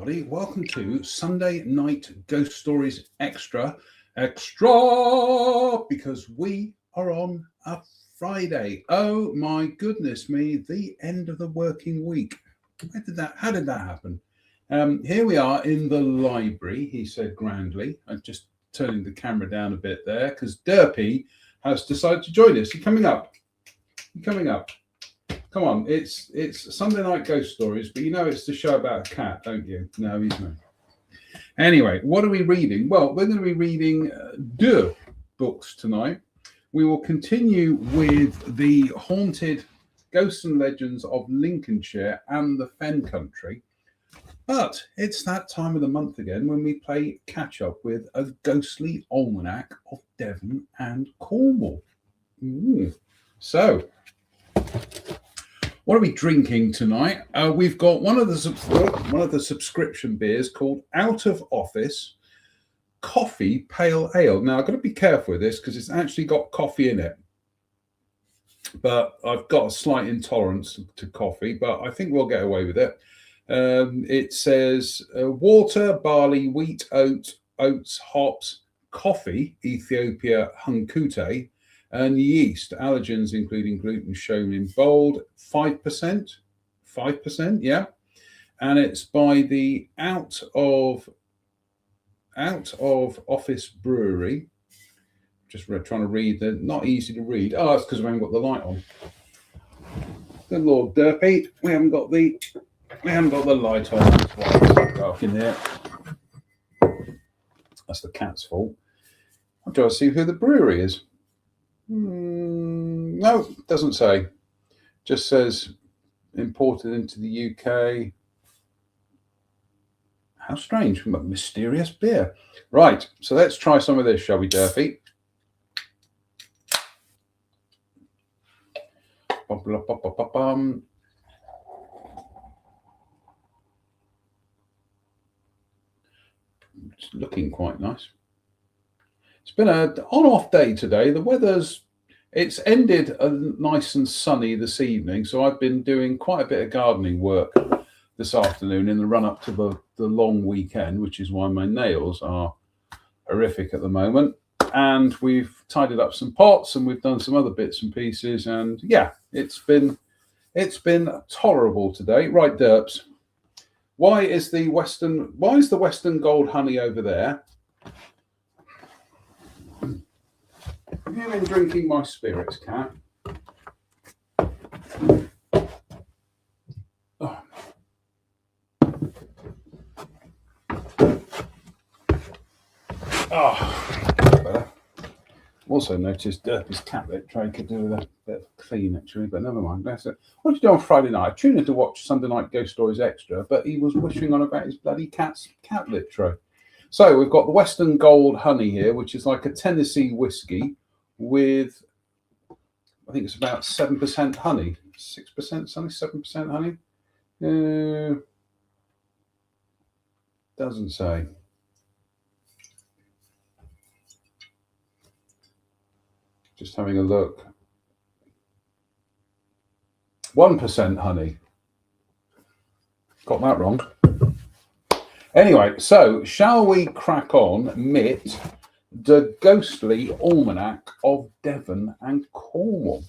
everybody. Welcome to Sunday Night Ghost Stories Extra, because we are on a Friday. Oh my goodness me, the end of the working week. How did that happen? Here we are in the library, he said grandly. I'm just turning the camera down a bit there because Derpy has decided to join us. You're coming up. Come on, it's Sunday Night Ghost Stories, but you know it's the show about a cat, don't you? No, he's not. Anyway, what are we reading? Well, we're going to be reading deux books tonight. We will continue with the haunted ghosts and legends of Lincolnshire and the Fen Country. But it's that time of the month again when we play catch up with a ghostly almanac of Devon and Cornwall. So, what are we drinking tonight? We've got one of the subscription beers called Out of Office Coffee Pale Ale. Now, I've got to be careful with this because it's actually got coffee in it. But I've got a slight intolerance to coffee, but I think we'll get away with it. It says water, barley, wheat, oats, hops, coffee, Ethiopia Hunkute, and yeast, allergens including gluten shown in bold, 5%, yeah. And it's by the Out of Office Brewery. Just trying to read, they're not easy to read. Oh, that's because we haven't got the light on. Good Lord, Derpy, we haven't got the light on. It's dark in here. That's the cat's fault. I'm trying to see who the brewery is. No, doesn't say. Just says imported into the UK. How strange, from a mysterious beer. Right, so let's try some of this, shall we, Derpy? It's looking quite nice. It's been an on-off day today. It's ended nice and sunny this evening, so I've been doing quite a bit of gardening work this afternoon in the run-up to the long weekend, which is why my nails are horrific at the moment. And we've tidied up some pots and we've done some other bits and pieces, and yeah, it's been tolerable today. Right, Derps. Why is the Western Gold honey over there? Have you been drinking my spirits, cat? Oh. Better. Also noticed Derpy's tablet tray could do with a bit of clean, actually, but never mind. That's it. What did you do on Friday night? I tuned in to watch Sunday Night Ghost Stories Extra, but he was wishing on about his bloody cat's tablet tray. So we've got the Western Gold honey here, which is like a Tennessee whiskey with, I think it's about 7% honey, 6% honey, 7% honey. Doesn't say. Just having a look. 1% honey. Got that wrong. Anyway, so shall we crack on mit the ghostly almanac of Devon and Cornwall?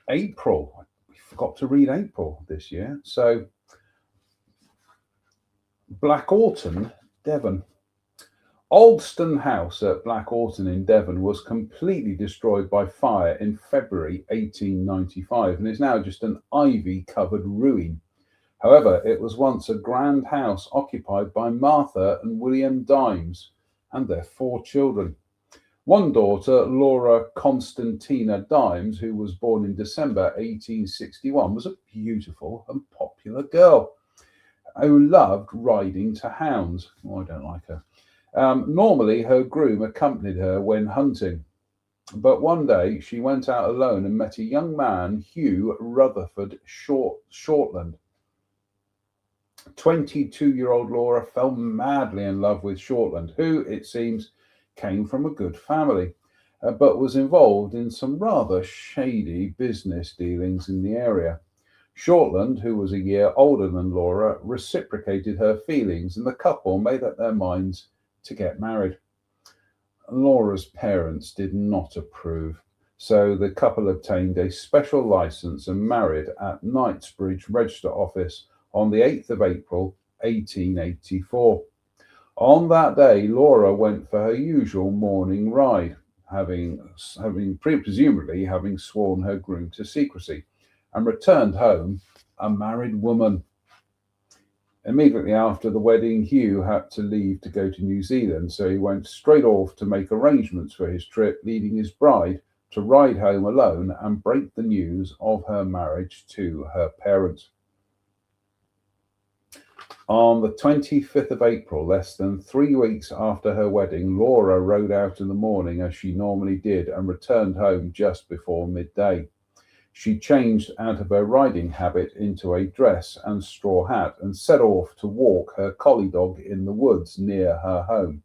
April. We forgot to read April this year. So Blackawton, Devon. Aldston House at Blackawton in Devon was completely destroyed by fire in February 1895 and is now just an ivy-covered ruin. However, it was once a grand house occupied by Martha and William Dimes and their 4 children. One daughter, Laura Constantina Dimes, who was born in December 1861, was a beautiful and popular girl who loved riding to hounds. Oh, I don't like her. Normally, her groom accompanied her when hunting, but one day she went out alone and met a young man, Hugh Rutherford Shortland. 22-year-old Laura fell madly in love with Shortland, who, it seems, came from a good family, but was involved in some rather shady business dealings in the area. Shortland, who was a year older than Laura, reciprocated her feelings, and the couple made up their minds to get married. Laura's parents did not approve, so the couple obtained a special license and married at Knightsbridge Register Office on the 8th of April 1884. On that day, Laura went for her usual morning ride, presumably having sworn her groom to secrecy, and returned home a married woman. Immediately after the wedding, Hugh had to leave to go to New Zealand, so he went straight off to make arrangements for his trip, leaving his bride to ride home alone and break the news of her marriage to her parents. On the 25th of April, less than 3 weeks after her wedding, Laura rode out in the morning as she normally did and returned home just before midday. She changed out of her riding habit into a dress and straw hat and set off to walk her collie dog in the woods near her home.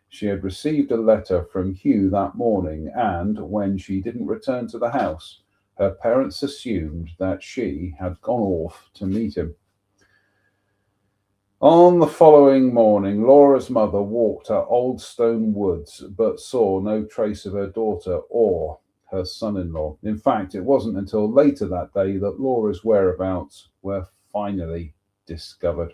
She had received a letter from Hugh that morning, and when she didn't return to the house, her parents assumed that she had gone off to meet him. On the following morning, Laura's mother walked to Old Stone Woods, but saw no trace of her daughter or her son-in-law. In fact, it wasn't until later that day that Laura's whereabouts were finally discovered.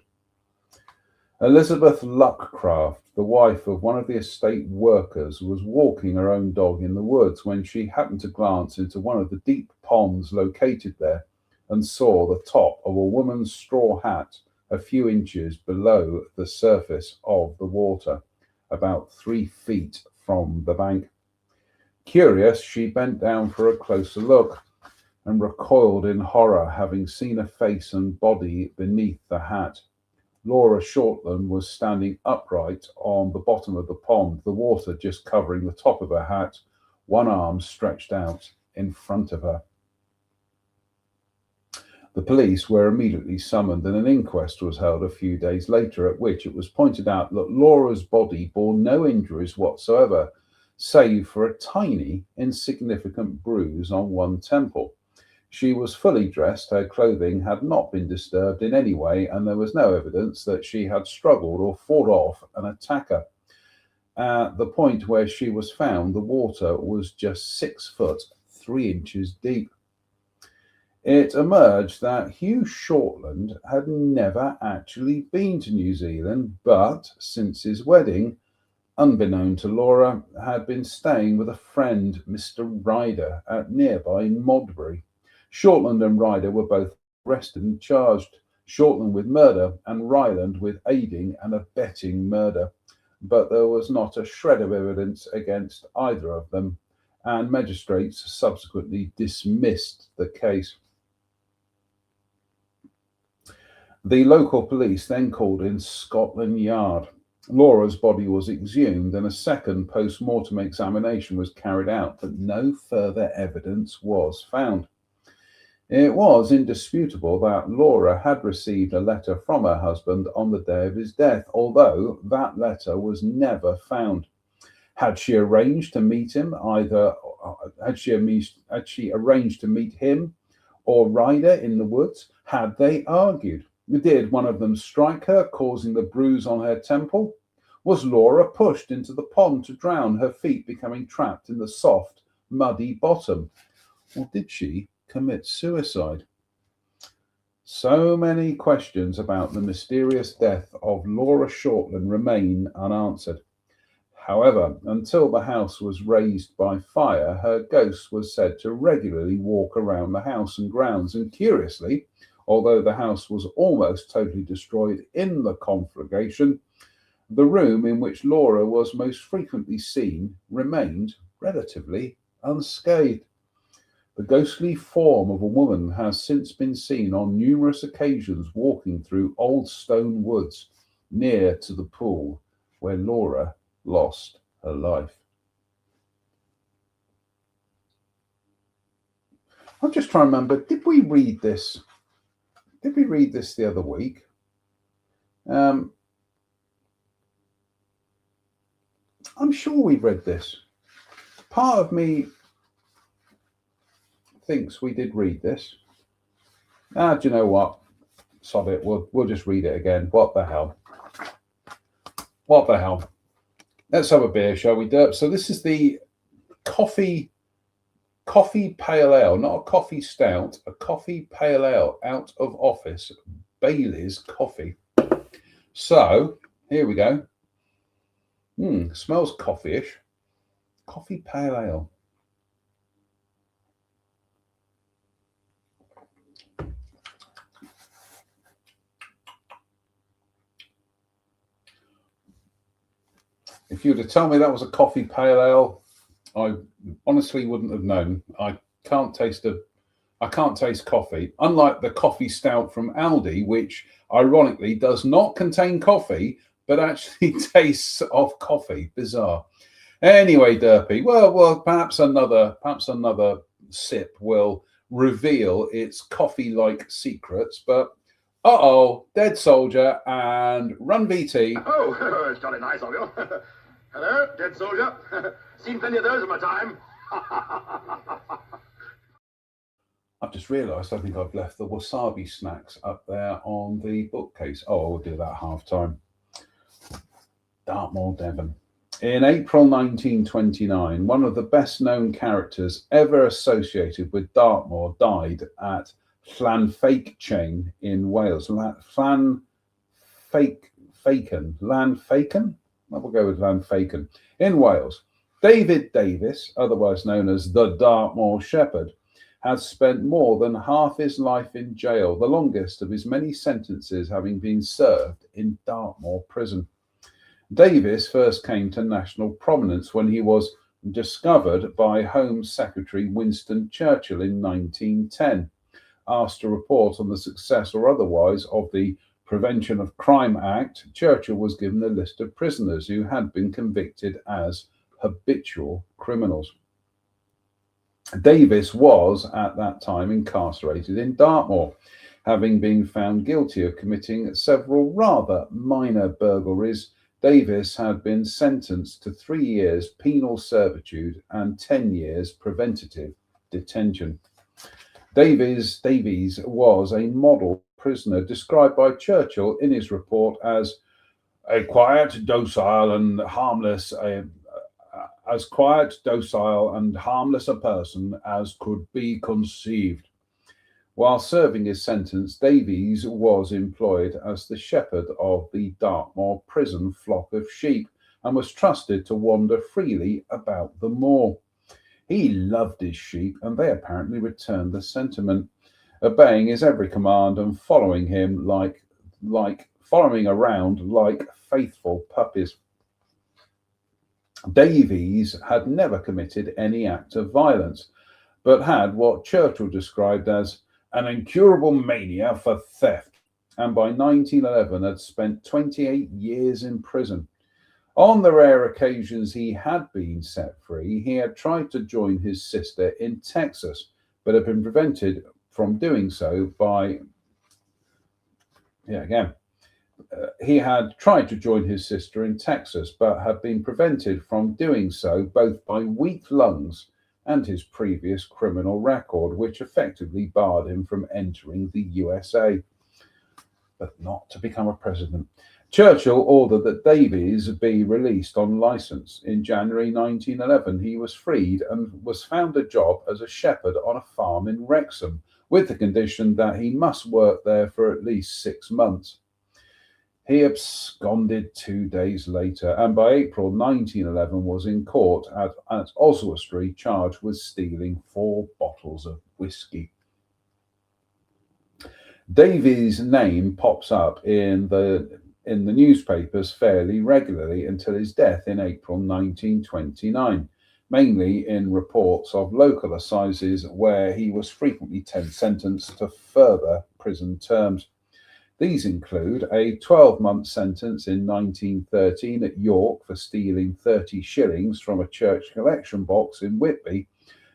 Elizabeth Luckcraft, the wife of one of the estate workers, was walking her own dog in the woods when she happened to glance into one of the deep ponds located there and saw the top of a woman's straw hat a few inches below the surface of the water, about 3 feet from the bank. Curious, she bent down for a closer look and recoiled in horror, having seen a face and body beneath the hat. Laura Shortland was standing upright on the bottom of the pond, the water just covering the top of her hat, one arm stretched out in front of her. The police were immediately summoned, and an inquest was held a few days later, at which it was pointed out that Laura's body bore no injuries whatsoever, save for a tiny, insignificant bruise on one temple. She was fully dressed, her clothing had not been disturbed in any way, and there was no evidence that she had struggled or fought off an attacker. At the point where she was found, the water was just 6 foot 3 inches deep. It emerged that Hugh Shortland had never actually been to New Zealand, but since his wedding, unbeknown to Laura, had been staying with a friend, Mr. Ryder, at nearby Modbury. Shortland and Ryder were both arrested and charged, Shortland with murder and Ryland with aiding and abetting murder. But there was not a shred of evidence against either of them, and magistrates subsequently dismissed the case. The local police then called in Scotland Yard. Laura's body was exhumed and a second post-mortem examination was carried out, but no further evidence was found. It was indisputable that Laura had received a letter from her husband on the day of his death, although that letter was never found. Had she arranged to meet him, had she arranged to meet him or Ryder in the woods? Had they argued? Did one of them strike her, causing the bruise on her temple? Was Laura pushed into the pond to drown, her feet becoming trapped in the soft, muddy bottom? Or did she commit suicide? So many questions about the mysterious death of Laura Shortland remain unanswered. However, until the house was razed by fire, her ghost was said to regularly walk around the house and grounds, and curiously, although the house was almost totally destroyed in the conflagration, the room in which Laura was most frequently seen remained relatively unscathed. The ghostly form of a woman has since been seen on numerous occasions walking through Old Stone Woods near to the pool where Laura lost her life. I'm just trying to remember, did we read this? Did we read this the other week? I'm sure we read this. Part of me thinks we did read this. Do you know what? Sod it. We'll just read it again. What the hell? What the hell? Let's have a beer, shall we, Derp? So this is the coffee pale ale, not a coffee stout, a coffee pale ale out of office, Bailey's Coffee. So here we go. Smells coffee-ish. Coffee pale ale. If you were to tell me that was a coffee pale ale, I honestly wouldn't have known. I can't taste coffee. Unlike the coffee stout from Aldi, which ironically does not contain coffee, but actually tastes of coffee. Bizarre. Anyway, Derpy. Well, perhaps another sip will reveal its coffee-like secrets. But Dead Soldier and Run VT. Oh, it's jolly nice of you. Hello, Dead Soldier. Seen plenty of those in my time. I've just realised I think I've left the wasabi snacks up there on the bookcase. Oh, we'll do that half time. Dartmoor, Devon. In April 1929, one of the best known characters ever associated with Dartmoor died at Llanfeicchen in Wales. Llanfeicchen? We'll go with Llanfeicchen in Wales. David Davies, otherwise known as the Dartmoor Shepherd, has spent more than half his life in jail, the longest of his many sentences having been served in Dartmoor prison. Davies first came to national prominence when he was discovered by Home Secretary Winston Churchill in 1910. Asked to report on the success or otherwise of the Prevention of Crime Act, Churchill was given a list of prisoners who had been convicted as habitual criminals. Davies was at that time incarcerated in Dartmoor, having been found guilty of committing several rather minor burglaries. Davies had been sentenced to 3 years penal servitude and 10 years preventative detention. Davies was a model prisoner, described by Churchill in his report as a quiet, docile, and harmless a person as could be conceived. While serving his sentence, Davies was employed as the shepherd of the Dartmoor prison flock of sheep and was trusted to wander freely about the moor. He loved his sheep, and they apparently returned the sentiment, obeying his every command and following him following around like faithful puppies. Davies had never committed any act of violence, but had what Churchill described as an incurable mania for theft, and by 1911 had spent 28 years in prison. On the rare occasions he had been set free, he had tried to join his sister in Texas, but had been prevented from doing so by... he had tried to join his sister in Texas, but had been prevented from doing so both by weak lungs and his previous criminal record, which effectively barred him from entering the USA, but not to become a president. Churchill ordered that Davies be released on license. In January 1911, he was freed and was found a job as a shepherd on a farm in Wrexham, with the condition that he must work there for at least 6 months. He absconded 2 days later, and by April 1911 was in court at Oswestry, charged with stealing 4 bottles of whiskey. Davies' name pops up in the newspapers fairly regularly until his death in April 1929, mainly in reports of local assizes where he was frequently sentenced to further prison terms. These include a 12-month sentence in 1913 at York for stealing 30 shillings from a church collection box in Whitby,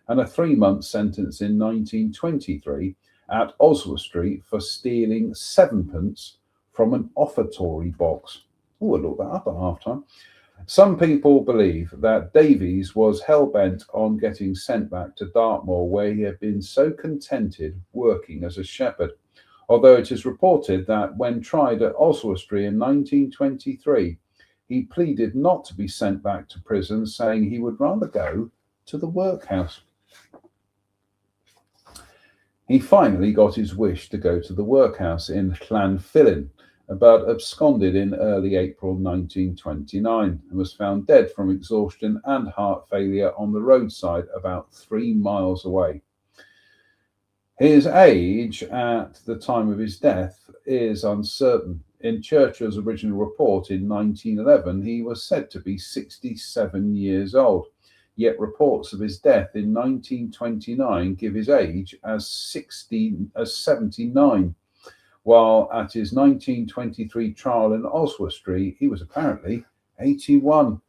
and a 3-month sentence in 1923 at Oswestry for stealing 7pence from an offertory box. Oh, I looked that up at half-time. Some people believe that Davies was hell-bent on getting sent back to Dartmoor, where he had been so contented working as a shepherd. although it is reported that when tried at Oswestry in 1923, he pleaded not to be sent back to prison, saying he would rather go to the workhouse. He finally got his wish to go to the workhouse in Llanfillin, but absconded in early April 1929 and was found dead from exhaustion and heart failure on the roadside about 3 miles away. His age at the time of his death is uncertain. In Churchill's original report in 1911, he was said to be 67 years old, yet reports of his death in 1929 give his age as 79, while at his 1923 trial in Oswestry, he was apparently 81.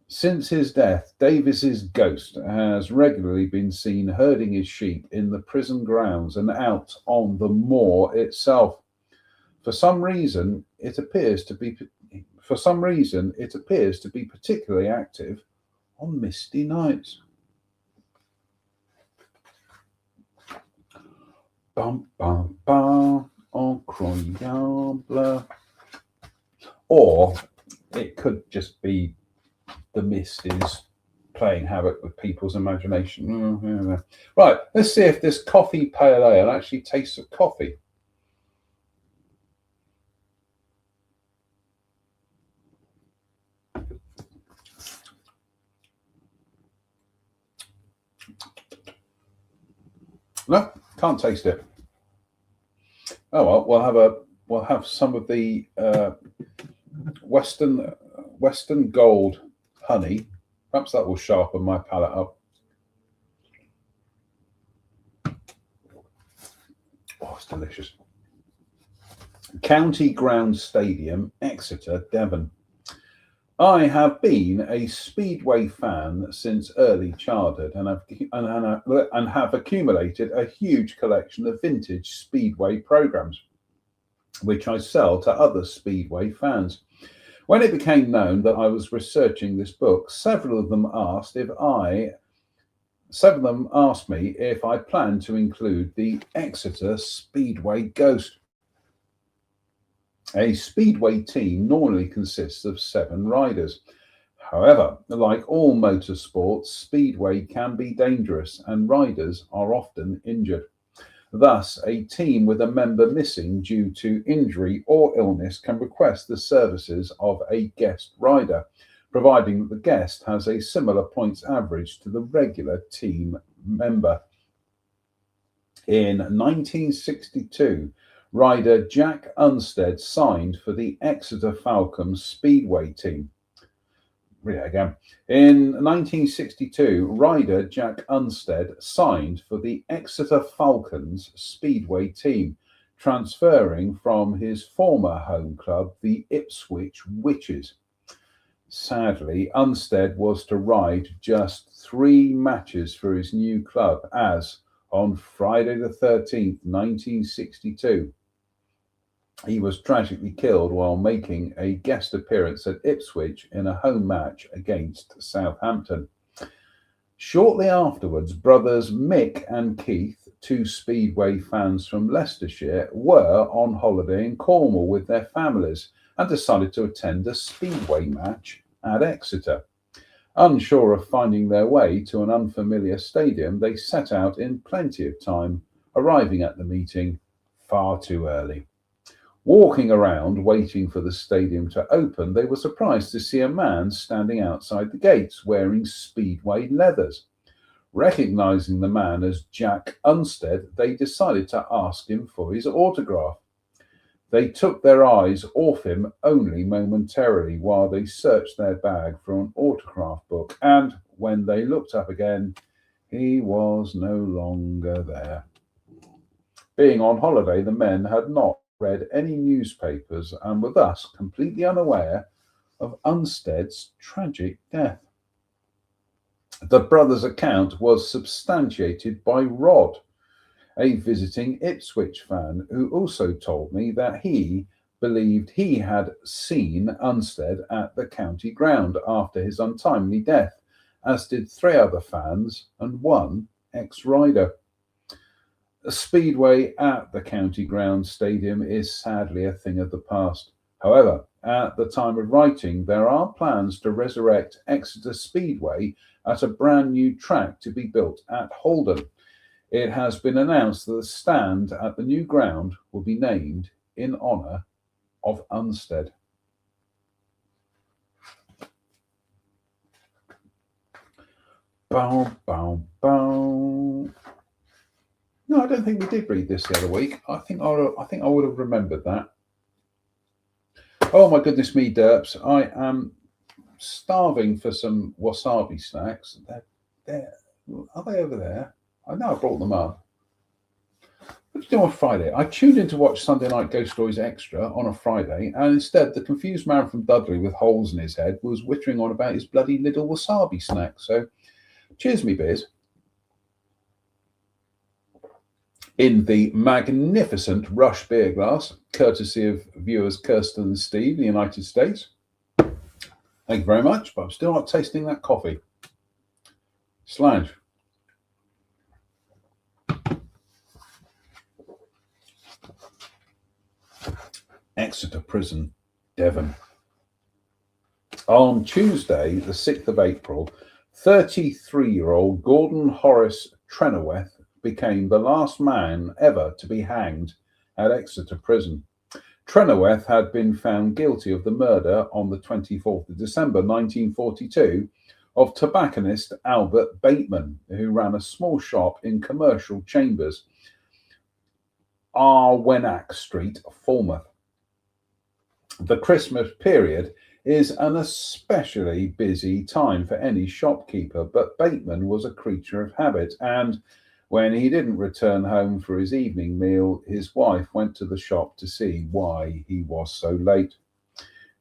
Since his death, Davies's ghost has regularly been seen herding his sheep in the prison grounds and out on the moor itself. For some reason, it appears to be particularly active on misty nights. Bum bum bum, incroyable. Or it could just be the mist is playing havoc with people's imagination. Right, let's see if this coffee pale ale actually tastes of coffee. No, can't taste it. Oh well, we'll have some of the Western Gold honey. Perhaps that will sharpen my palate up. Oh, it's delicious. County Ground Stadium, Exeter, Devon. I have been a Speedway fan since early childhood and have accumulated a huge collection of vintage Speedway programs, which I sell to other Speedway fans. When it became known that I was researching this book, several of them asked me if I planned to include the Exeter Speedway Ghost. A Speedway team normally consists of 7 riders. However, like all motorsports, Speedway can be dangerous and riders are often injured. Thus, a team with a member missing due to injury or illness can request the services of a guest rider, providing that the guest has a similar points average to the regular team member. In 1962, rider Jack Unstead signed for the Exeter Falcons Speedway team. Read it again. In 1962, rider Jack Unstead signed for the Exeter Falcons Speedway team, transferring from his former home club, the Ipswich Witches. Sadly, Unstead was to ride just 3 matches for his new club as, on Friday the 13th, 1962, he was tragically killed while making a guest appearance at Ipswich in a home match against Southampton. Shortly afterwards, brothers Mick and Keith, 2 Speedway fans from Leicestershire, were on holiday in Cornwall with their families and decided to attend a Speedway match at Exeter. Unsure of finding their way to an unfamiliar stadium, they set out in plenty of time, arriving at the meeting far too early. Walking around, waiting for the stadium to open, they were surprised to see a man standing outside the gates wearing Speedway leathers. Recognizing the man as Jack Unstead, they decided to ask him for his autograph. They took their eyes off him only momentarily while they searched their bag for an autograph book, and when they looked up again, he was no longer there. Being on holiday, the men had not read any newspapers and were thus completely unaware of Unstead's tragic death. The brothers' account was substantiated by Rod, a visiting Ipswich fan, who also told me that he believed he had seen Unstead at the county ground after his untimely death, as did 3 other fans and 1 ex-rider. The Speedway at the County Ground Stadium is sadly a thing of the past. However, at the time of writing, there are plans to resurrect Exeter Speedway at a brand new track to be built at Holden. It has been announced that the stand at the new ground will be named in honour of Unstead. Bow, bow, bow. No, I don't think we did read this the other week. I think I would have remembered that. Oh my goodness me, Derps! I am starving for some wasabi snacks. Are they over there? I know I brought them up. What did you do on Friday? I tuned in to watch Sunday Night Ghost Stories Extra on a Friday, and instead the confused man from Dudley with holes in his head was whittering on about his bloody little wasabi snack. So, cheers me beers. In the magnificent Rush beer glass, courtesy of viewers Kirsten and Steve in the United States. Thank you very much, but I'm still not tasting that coffee. Slange. Exeter Prison, Devon. On Tuesday, the 6th of April, 33-year-old Gordon Horace Trenoweth became the last man ever to be hanged at Exeter Prison. Trenoweth had been found guilty of the murder on the 24th of December 1942 of tobacconist Albert Bateman, who ran a small shop in Commercial Chambers, Arwenack Street, Falmouth. The Christmas period is an especially busy time for any shopkeeper, but Bateman was a creature of habit, and when he didn't return home for his evening meal, his wife went to the shop to see why he was so late.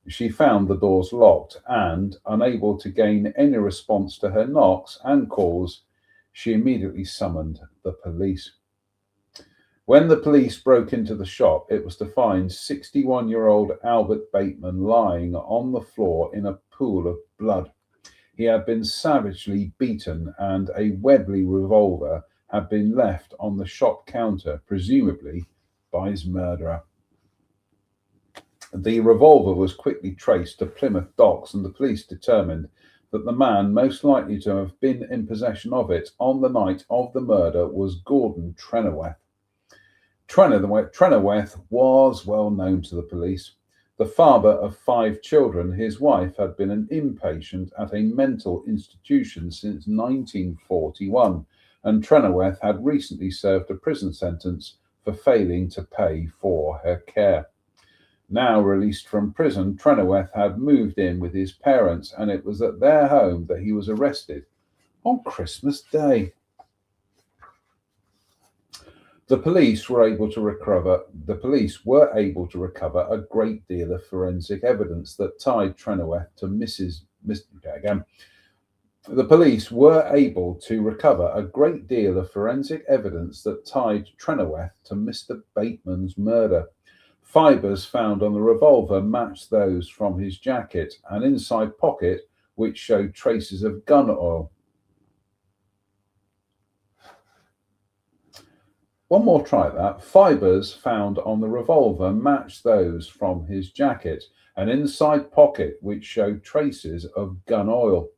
She found the doors locked and, unable to gain any response to her knocks and calls, she immediately summoned the police. When the police broke into the shop, it was to find 61-year-old Albert Bateman lying on the floor in a pool of blood. He had been savagely beaten, and a Webley revolver had been left on the shop counter, presumably by his murderer. The revolver was quickly traced to Plymouth Docks, and the police determined that the man most likely to have been in possession of it on the night of the murder was Gordon Trenoweth. Trenoweth was well known to the police. The father of 5 children, his wife had been an inpatient at a mental institution since 1941, and Trenoweth had recently served a prison sentence for failing to pay for her care. Now released from prison, Trenoweth had moved in with his parents, and it was at their home that he was arrested on Christmas Day. The police were able to recover a great deal of forensic evidence that tied Trenoweth to The police were able to recover a great deal of forensic evidence that tied Trenoweth to Mr. Bateman's murder. Fibres found on the revolver matched those from his jacket and inside pocket, which showed traces of gun oil. One more try at that. Fibres found on the revolver matched those from his jacket and inside pocket, which showed traces of gun oil.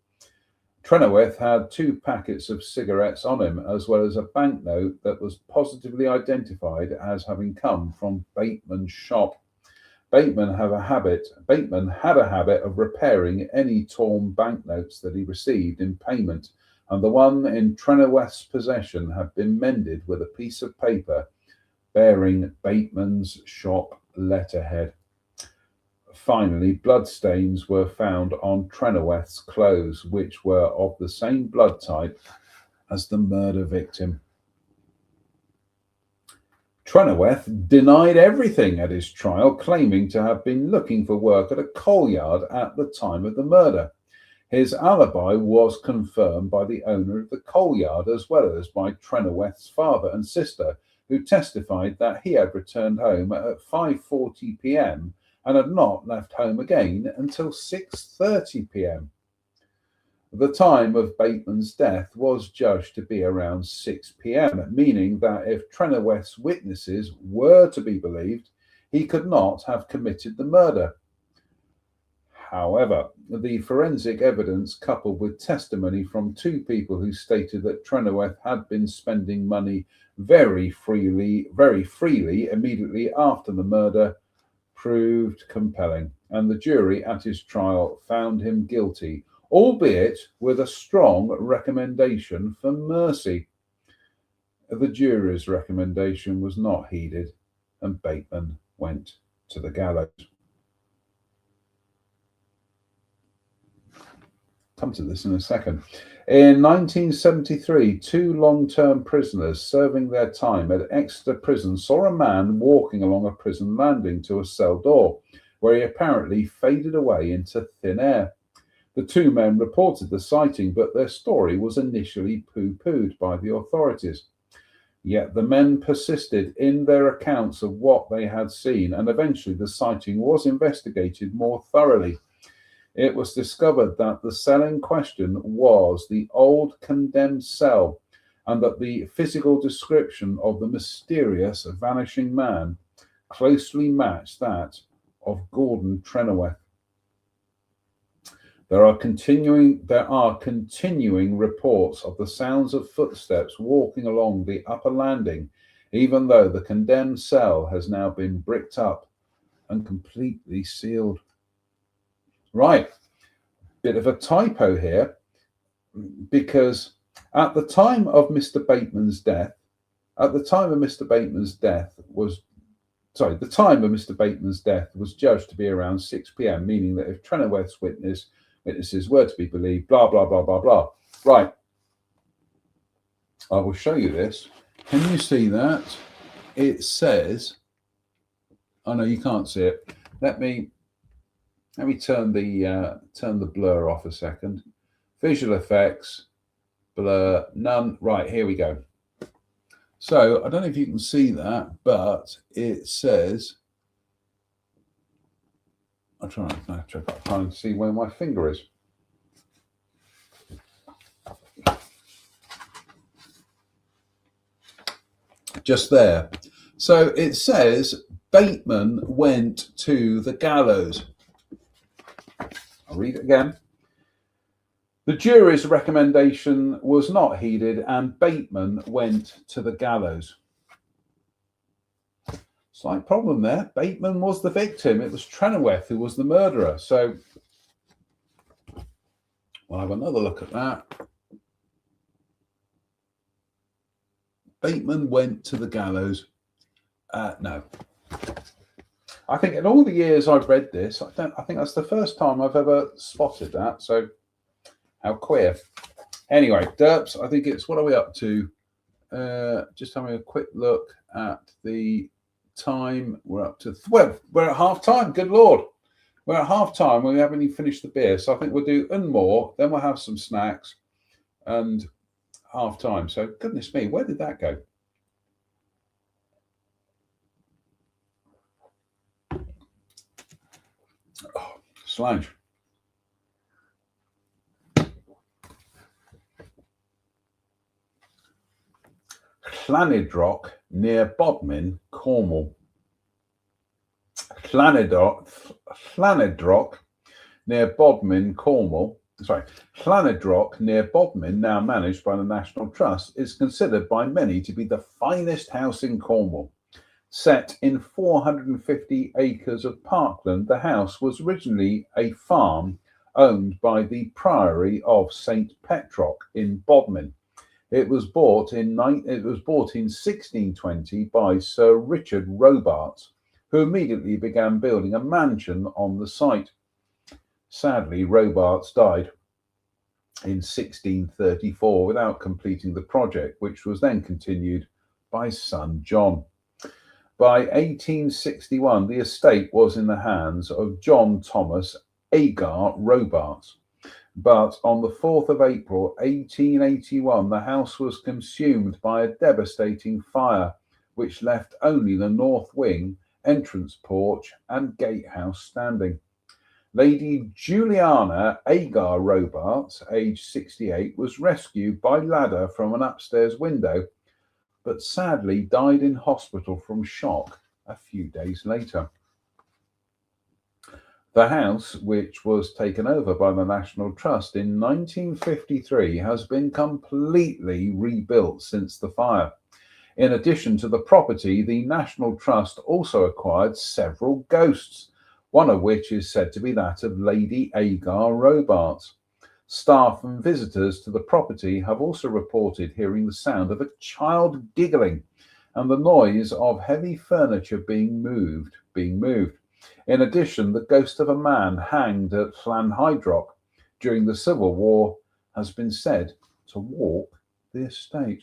Trenoweth had 2 packets of cigarettes on him, as well as a banknote that was positively identified as having come from Bateman's shop. Bateman had a habit of repairing any torn banknotes that he received in payment, and the one in Trenoweth's possession had been mended with a piece of paper bearing Bateman's shop letterhead. Finally, bloodstains were found on Trenoweth's clothes, which were of the same blood type as the murder victim. Trenoweth denied everything at his trial, claiming to have been looking for work at a coal yard at the time of the murder. His alibi was confirmed by the owner of the coal yard, as well as by Trenoweth's father and sister, who testified that he had returned home at 5:40 p.m. and had not left home again until 6:30 p.m. The time of Bateman's death was judged to be around 6 p.m., meaning that if Trenoweth's witnesses were to be believed, he could not have committed the murder. However, the forensic evidence, coupled with testimony from two people who stated that Trenoweth had been spending money very freely immediately after the murder, proved compelling, and the jury at his trial found him guilty, albeit with a strong recommendation for mercy. The jury's recommendation was not heeded, and Bateman went to the gallows. Come to this in a second. In 1973, two long-term prisoners serving their time at Exeter Prison saw a man walking along a prison landing to a cell door, where he apparently faded away into thin air. The two men reported the sighting, but their story was initially poo-pooed by the authorities. Yet the men persisted in their accounts of what they had seen, and eventually the sighting was investigated more thoroughly. It was discovered that the cell in question was the old condemned cell, and that the physical description of the mysterious vanishing man closely matched that of Gordon Trenoweth. There are continuing reports of the sounds of footsteps walking along the upper landing, even though the condemned cell has now been bricked up and completely sealed. Right, bit of a typo here, because at the time of Mr. Bateman's death was judged to be around 6 p.m., meaning that if Trenoweth's witnesses were to be believed, blah, blah, blah, blah, blah. Right, I will show you this. Can you see that? It says, oh no, you can't see it. Let me turn the blur off a second. Visual effects, blur, none. Right, here we go. So I don't know if you can see that, but it says, I'm trying to see where my finger is. Just there. So it says Bateman went to the gallows. I'll read it again. The jury's recommendation was not heeded, and Bateman went to the gallows. Slight problem there. Bateman was the victim. It was Trenoweth who was the murderer. So we'll have another look at that. Bateman went to the gallows. No. I think in all the years I've read this, I think that's the first time I've ever spotted that. So how queer. Anyway, Derps, I think it's, what are we up to? Just having a quick look at the time. We're up to, well, we're at half time. Good Lord. We're at half time. We haven't even finished the beer. So I think we'll do and more. Then we'll have some snacks and half time. So goodness me, where did that go? Oh, Slange. Llanidrock near Bodmin, Cornwall. Llanidrock near Bodmin, Cornwall. Llanidrock near Bodmin, now managed by the National Trust, is considered by many to be the finest house in Cornwall. Set in 450 acres of parkland, the house was originally a farm owned by the Priory of St. Petrock in Bodmin. It was bought in 1620 by Sir Richard Robarts, who immediately began building a mansion on the site. Sadly, Robarts died in 1634 without completing the project, which was then continued by son John. By 1861, the estate was in the hands of John Thomas Agar Robarts. But on the 4th of April, 1881, the house was consumed by a devastating fire, which left only the north wing, entrance porch, and gatehouse standing. Lady Juliana Agar Robarts, aged 68, was rescued by ladder from an upstairs window, but sadly died in hospital from shock a few days later. The house, which was taken over by the National Trust in 1953, has been completely rebuilt since the fire. In addition to the property, the National Trust also acquired several ghosts, one of which is said to be that of Lady Agar Robarts. Staff and visitors to the property have also reported hearing the sound of a child giggling and the noise of heavy furniture being moved. In addition, the ghost of a man hanged at Llanhydrock during the Civil War has been said to walk the estate.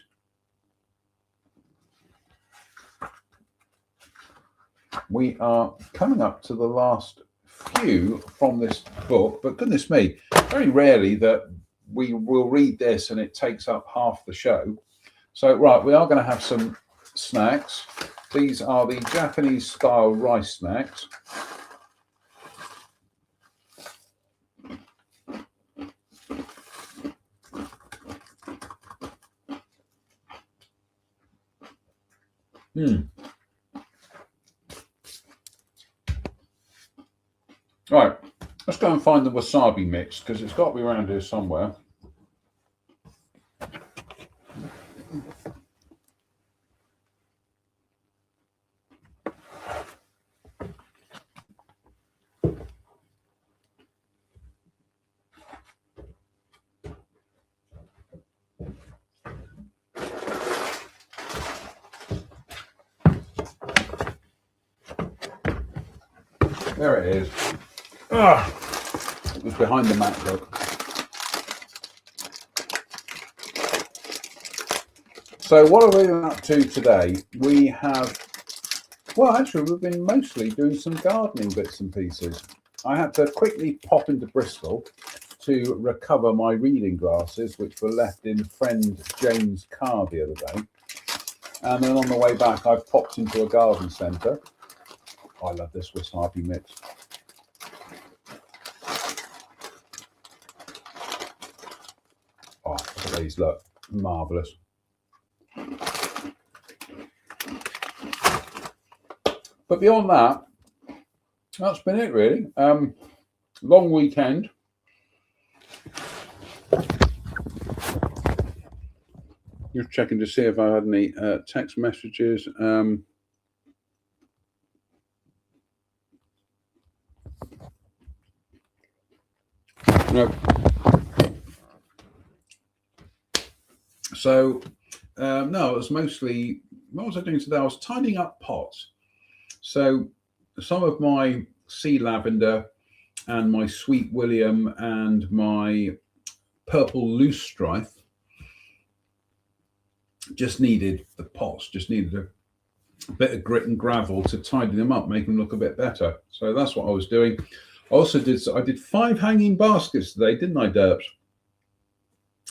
We are coming up to the last few from this book, but goodness me, very rarely that we will read this and it takes up half the show. So, right, we are going to have some snacks. These are the Japanese style rice snacks. Right, let's go and find the wasabi mix because it's got to be around here somewhere. There it is. It was behind the MacBook. So what are we up to today? We have, well, actually, we've been mostly doing some gardening bits and pieces. I had to quickly pop into Bristol to recover my reading glasses, which were left in friend Jane's car the other day. And then on the way back, I've popped into a garden centre. I love this wasabi mix. Oh, these look marvellous. But beyond that, that's been it really. Long weekend. Just checking to see if I had any text messages. No. So, no, it was mostly, what was I doing today? I was tidying up pots. So, some of my sea lavender and my sweet William and my purple loosestrife just needed the pots, just needed a bit of grit and gravel to tidy them up, make them look a bit better. So that's what I was doing. I did 5 hanging baskets today, didn't I, Derps?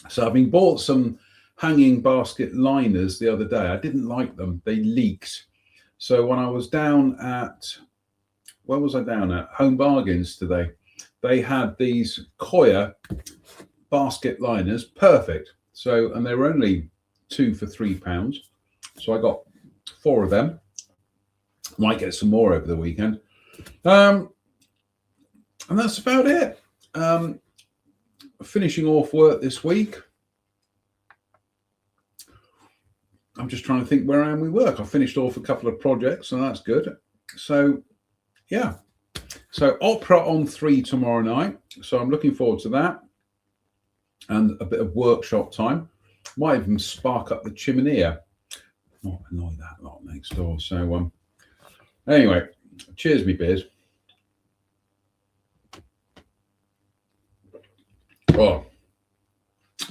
So having bought some hanging basket liners the other day, I didn't like them. They leaked. So when I was down at, where was I down at? Home Bargains today. They had these Koya basket liners, perfect. So, and they were only 2 for £3. So I got 4 of them. Might get some more over the weekend. And that's about it. Finishing off work this week. I'm just trying to think where I am with work. I finished off a couple of projects, and that's good. So, yeah. So, opera on 3 tomorrow night. So, I'm looking forward to that. And a bit of workshop time. Might even spark up the chimney. Not annoy that lot next door. So, anyway, cheers, me beers. Oh,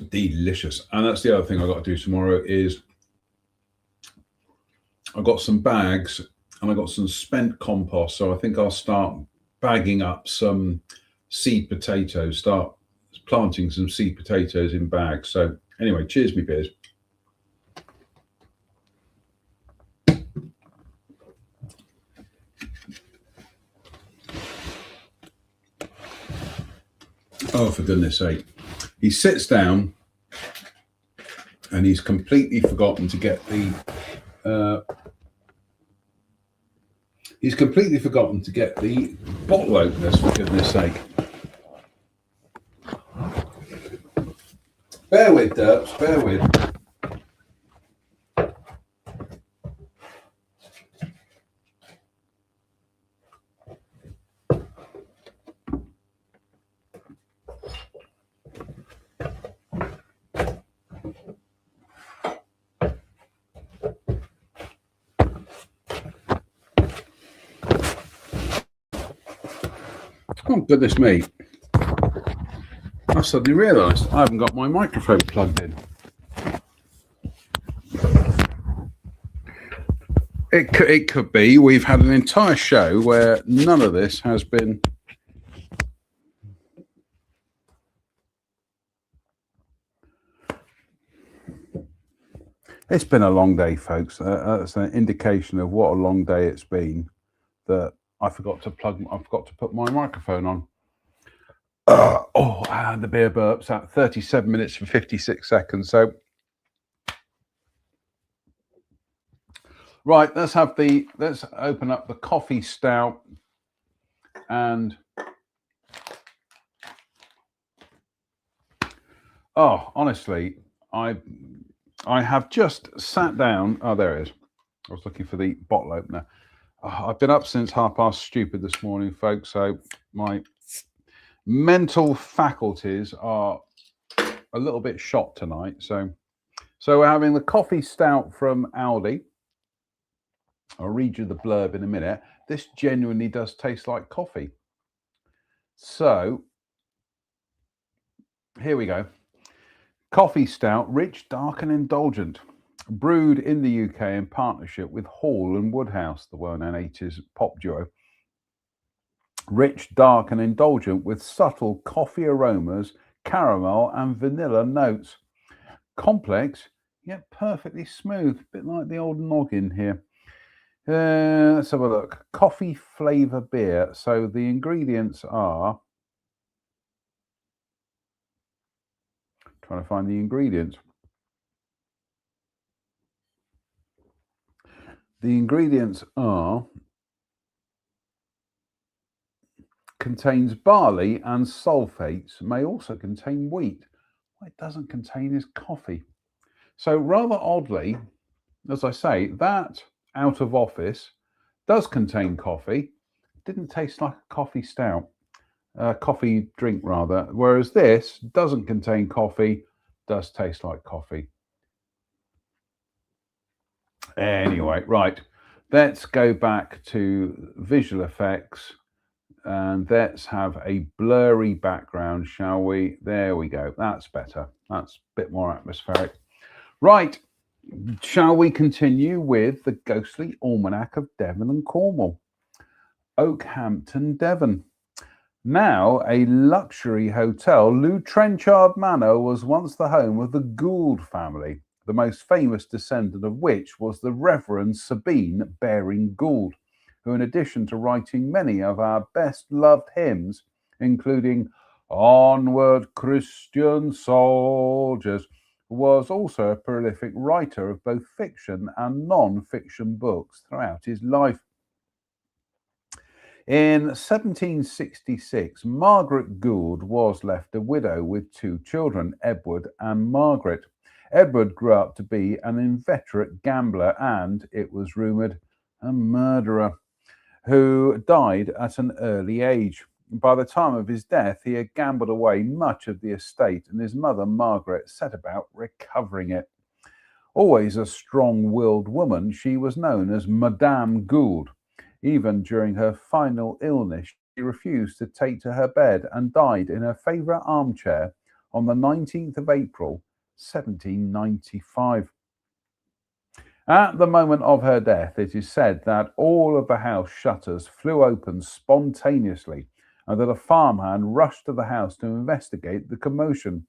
delicious. And that's the other thing I've got to do tomorrow is I've got some bags and I got some spent compost. So I think I'll start bagging up some seed potatoes, start planting some seed potatoes in bags. So anyway, cheers, me beers. Oh, for goodness sake. He sits down and he's completely forgotten to get the bottle openers, for goodness sake. Bear with, Derps, bear with. Oh, goodness me. I suddenly realised I haven't got my microphone plugged in. It could be we've had an entire show where none of this has been. It's been a long day, folks. That's an indication of what a long day it's been. That I forgot to put my microphone on. And the beer burps at 37 minutes and 56 seconds. So, right, let's open up the coffee stout. And honestly, I have just sat down. Oh, there it is. I was looking for the bottle opener. I've been up since stupid this morning, folks. So my mental faculties are a little bit shot tonight. So we're having the coffee stout from Aldi. I'll read you the blurb in a minute. This genuinely does taste like coffee. So here we go. Coffee stout, rich, dark and indulgent. Brewed in the UK in partnership with Hall and Woodhouse, the well-known 80s pop duo. Rich, dark and indulgent with subtle coffee aromas, caramel and vanilla notes. Complex, yet perfectly smooth, a bit like the old noggin here. Let's have a look. Coffee flavour beer. So the ingredients are... Trying to find the ingredients. The ingredients are... Contains barley and sulfates. May also contain wheat. What it doesn't contain is coffee. So rather oddly, as I say, that out of office does contain coffee. Didn't taste like a coffee stout. Coffee drink rather, whereas this doesn't contain coffee, does taste like coffee. Anyway, right, let's go back to visual effects and let's have a blurry background, shall we? There we go. That's better. That's a bit more atmospheric. Right, shall we continue with the Ghostly Almanac of Devon and Cornwall? Oakhampton, Devon. Now a luxury hotel, Lew Trenchard Manor was once the home of the Gould family, the most famous descendant of which was the Reverend Sabine Baring Gould, who, in addition to writing many of our best-loved hymns, including Onward Christian Soldiers, was also a prolific writer of both fiction and non-fiction books throughout his life. In 1766, Margaret Gould was left a widow with two children, Edward and Margaret. Edward grew up to be an inveterate gambler and, it was rumoured, a murderer, who died at an early age. By the time of his death, he had gambled away much of the estate, and his mother, Margaret, set about recovering it. Always a strong-willed woman, she was known as Madame Gould. Even during her final illness, she refused to take to her bed and died in her favourite armchair on the 19th of April, 1795. At the moment of her death, it is said that all of the house shutters flew open spontaneously and that a farmhand rushed to the house to investigate the commotion.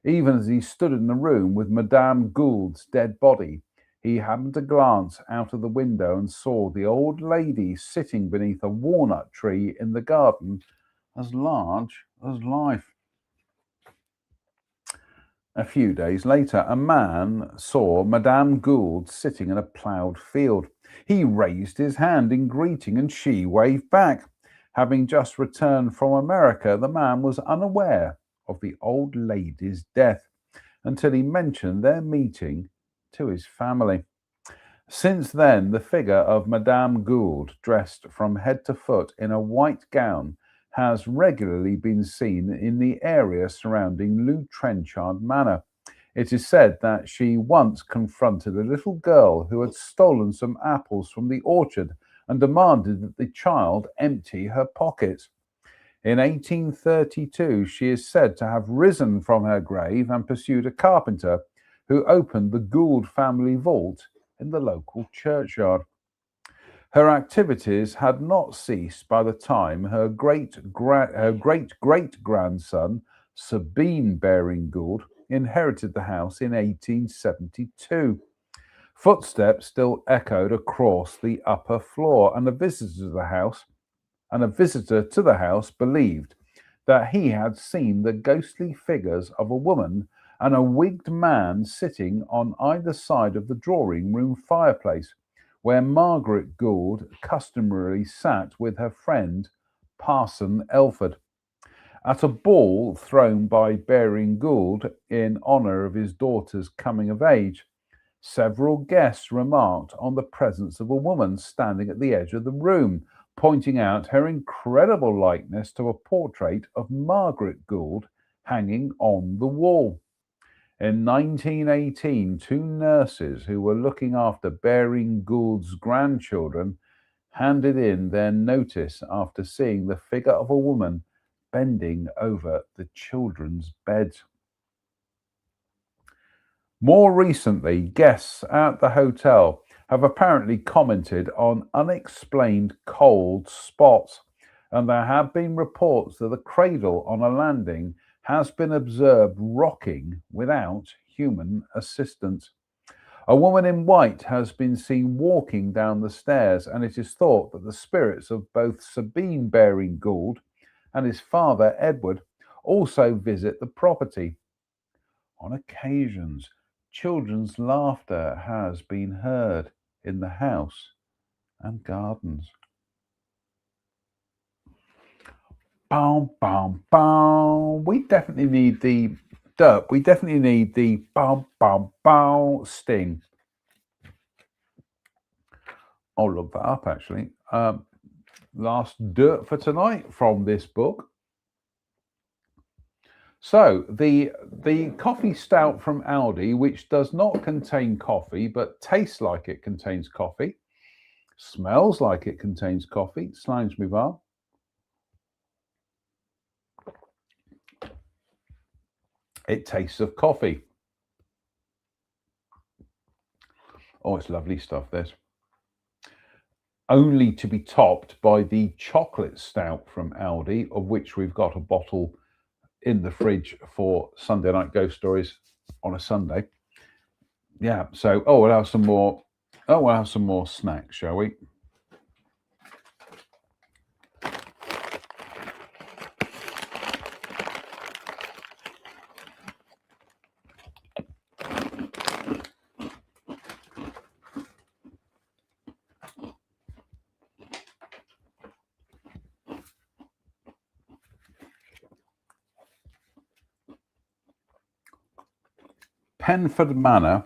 Even as he stood in the room with Madame Gould's dead body, he happened to glance out of the window and saw the old lady sitting beneath a walnut tree in the garden, as large as life. A few days later, a man saw Madame Gould sitting in a ploughed field. He raised his hand in greeting and she waved back. Having just returned from America, the man was unaware of the old lady's death until he mentioned their meeting to his family. Since then, the figure of Madame Gould, dressed from head to foot in a white gown, has regularly been seen in the area surrounding Lew Trenchard Manor. It is said that she once confronted a little girl who had stolen some apples from the orchard and demanded that the child empty her pockets. In 1832, she is said to have risen from her grave and pursued a carpenter who opened the Gould family vault in the local churchyard. Her activities had not ceased by the time her great great grandson, Sabine Baring Gould, inherited the house in 1872. Footsteps still echoed across the upper floor, and a visitor to the house believed that he had seen the ghostly figures of a woman and a wigged man sitting on either side of the drawing room fireplace, where Margaret Gould customarily sat with her friend Parson Elford. At a ball thrown by Baring Gould in honour of his daughter's coming of age, several guests remarked on the presence of a woman standing at the edge of the room, pointing out her incredible likeness to a portrait of Margaret Gould hanging on the wall. In 1918, two nurses who were looking after Baring Gould's grandchildren handed in their notice after seeing the figure of a woman bending over the children's beds. More recently, guests at the hotel have apparently commented on unexplained cold spots, and there have been reports that the cradle on a landing has been observed rocking without human assistance. A woman in white has been seen walking down the stairs, and it is thought that the spirits of both Sabine Baring Gould and his father Edward also visit the property. On occasions, children's laughter has been heard in the house and gardens. Bow, bow, bow. We definitely need the derp. We definitely need the bow, bow, bow sting. I'll look that up actually. Last dirt for tonight from this book. So the coffee stout from Aldi, which does not contain coffee but tastes like it contains coffee, smells like it contains coffee. Slimes me var. It tastes of coffee. Oh, it's lovely stuff, this. Only to be topped by the chocolate stout from Aldi, of which we've got a bottle in the fridge for Sunday Night Ghost Stories on a Sunday. Yeah, so we'll have some more. Oh, we'll have some more snacks, shall we? Penford Manor,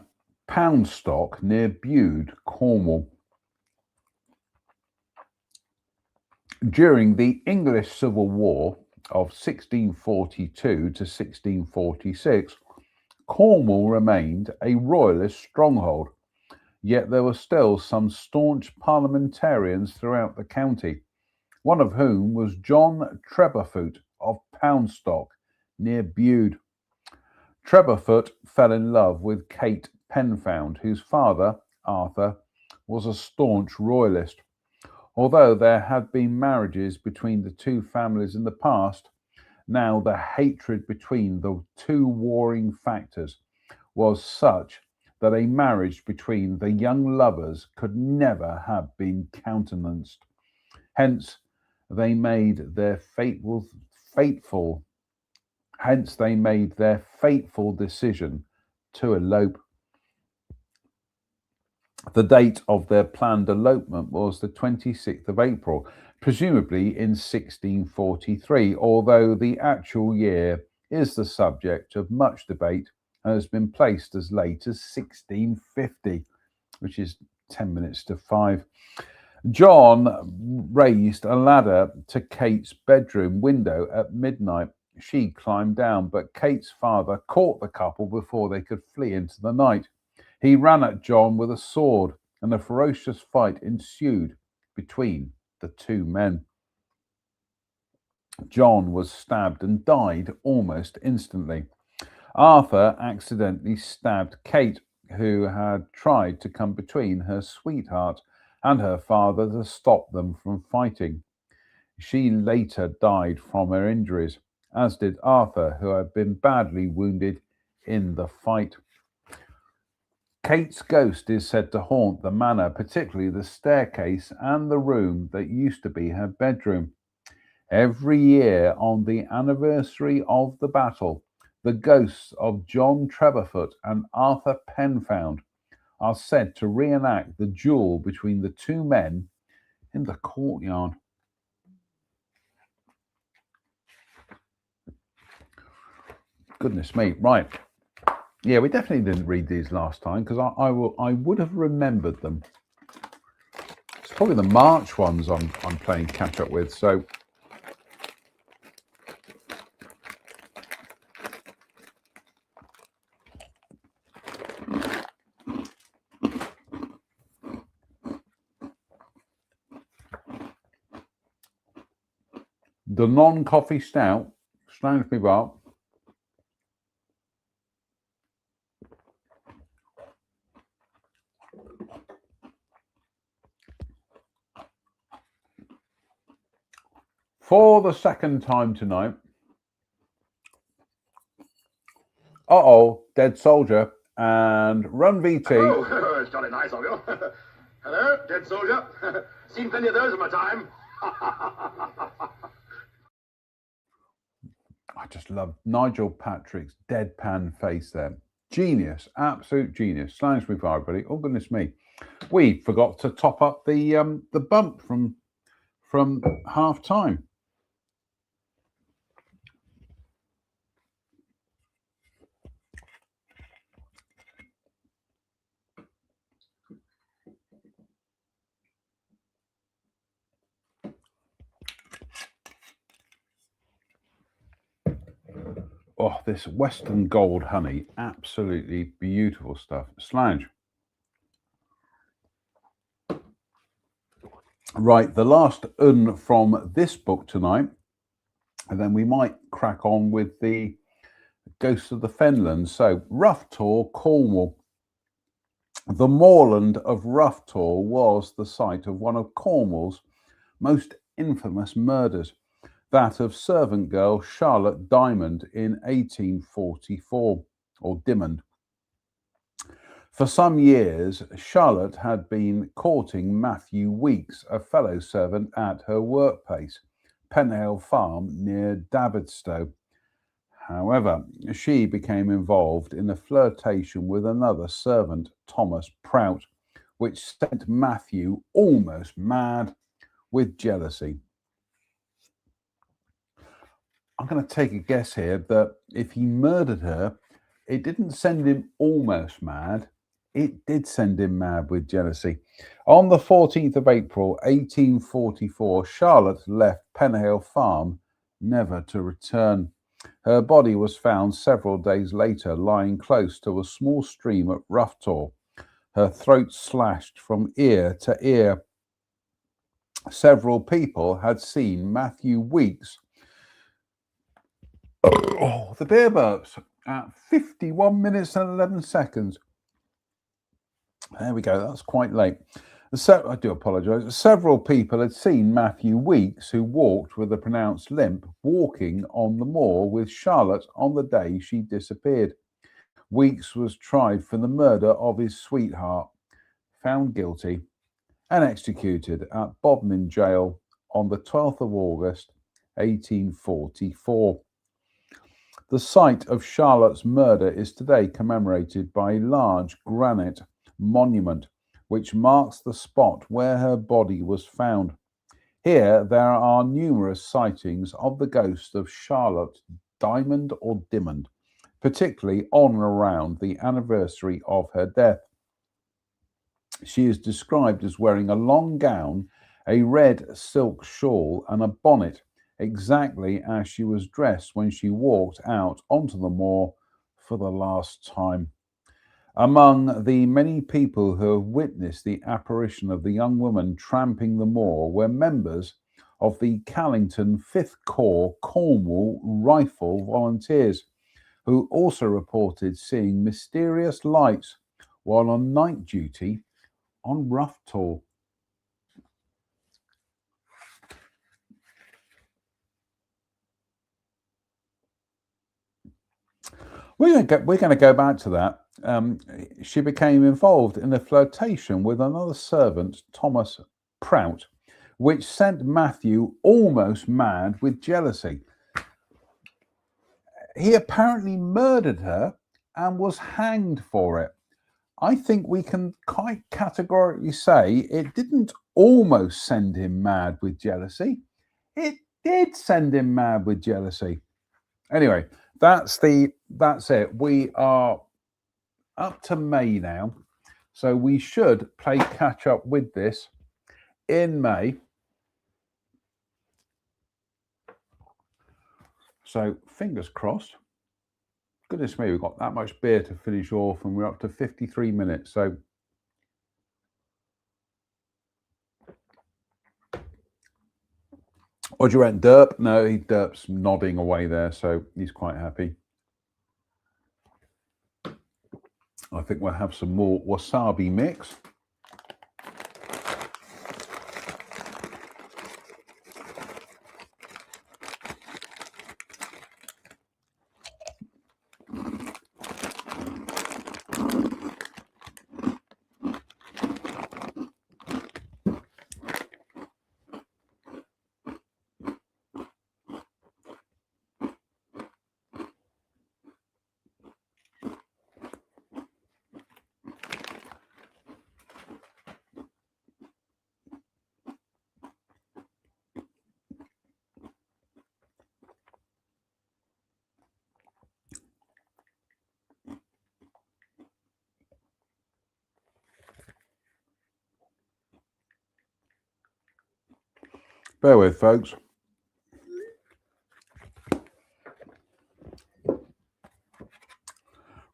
Poundstock, near Bude, Cornwall. During the English Civil War of 1642 to 1646, Cornwall remained a royalist stronghold, yet there were still some staunch parliamentarians throughout the county, one of whom was John Treberfoot of Poundstock, near Bude. Treberfoot fell in love with Kate Penfound, whose father, Arthur, was a staunch royalist. Although there had been marriages between the two families in the past, now the hatred between the two warring factors was such that a marriage between the young lovers could never have been countenanced. Hence, they made their fateful Hence, they made their fateful decision to elope. The date of their planned elopement was the 26th of April, presumably in 1643, although the actual year is the subject of much debate and has been placed as late as 1650, which is 10 minutes to 5. John raised a ladder to Kate's bedroom window at midnight. She climbed down, but Kate's father caught the couple before they could flee into the night. He ran at John with a sword, and a ferocious fight ensued between the two men. John was stabbed and died almost instantly. Arthur accidentally stabbed Kate, who had tried to come between her sweetheart and her father to stop them from fighting. She later died from her injuries, as did Arthur, who had been badly wounded in the fight. Kate's ghost is said to haunt the manor, particularly the staircase and the room that used to be her bedroom. Every year on the anniversary of the battle, the ghosts of John Treverfoot and Arthur Penfound are said to reenact the duel between the two men in the courtyard. Goodness me, right. Yeah, we definitely didn't read these last time because I would have remembered them. It's probably the March ones I'm playing catch up with, so the non-coffee stout, strangely well. For the second time tonight. Dead Soldier and Run VT. Oh, it's jolly nice of you. Hello, Dead Soldier. Seen plenty of those in my time. I just love Nigel Patrick's deadpan face there. Genius, absolute genius. Slangs me for everybody. Oh goodness me, we forgot to top up the bump from half time. Oh, this Western Gold honey, absolutely beautiful stuff. Slange. Right, the last from this book tonight, and then we might crack on with the Ghosts of the Fenlands. So, Rough Tor, Cornwall. The moorland of Rough Tor was the site of one of Cornwall's most infamous murders, that of servant girl Charlotte Diamond in 1844, or Diamond. For some years, Charlotte had been courting Matthew Weeks, a fellow servant at her workplace, Penhale Farm near Davidstow. However, she became involved in a flirtation with another servant, Thomas Prout, which sent Matthew almost mad with jealousy. I'm going to take a guess here that if he murdered her, it didn't send him almost mad. It did send him mad with jealousy. On the 14th of April, 1844, Charlotte left Penhale Farm, never to return. Her body was found several days later, lying close to a small stream at Rough Tor, her throat slashed from ear to ear. Several people had seen Matthew Weeks, the beer burps, at 51 minutes and 11 seconds. There we go, that's quite late. So, I do apologise. Several people had seen Matthew Weeks, who walked with a pronounced limp, walking on the moor with Charlotte on the day she disappeared. Weeks was tried for the murder of his sweetheart, found guilty, and executed at Bodmin Jail on the 12th of August, 1844. The site of Charlotte's murder is today commemorated by a large granite monument which marks the spot where her body was found. Here there are numerous sightings of the ghost of Charlotte Diamond or Dimmond, particularly on and around the anniversary of her death. She is described as wearing a long gown, a red silk shawl, and a bonnet, exactly as she was dressed when she walked out onto the moor for the last time. Among the many people who have witnessed the apparition of the young woman tramping the moor were members of the Callington 5th Corps Cornwall Rifle Volunteers, who also reported seeing mysterious lights while on night duty on Roughtor. We're going to go back to that. She became involved in a flirtation with another servant, Thomas Prout, which sent Matthew almost mad with jealousy. He apparently murdered her and was hanged for it. I think we can quite categorically say it didn't almost send him mad with jealousy. It did send him mad with jealousy. Anyway, that's it. We are up to May now, so we should play catch up with this in May. So fingers crossed. Goodness me, we've got that much beer to finish off, and we're up to 53 minutes. So what do you reckon, Derp? No, Derp's nodding away there, so he's quite happy. I think we'll have some more wasabi mix. Bear with, folks.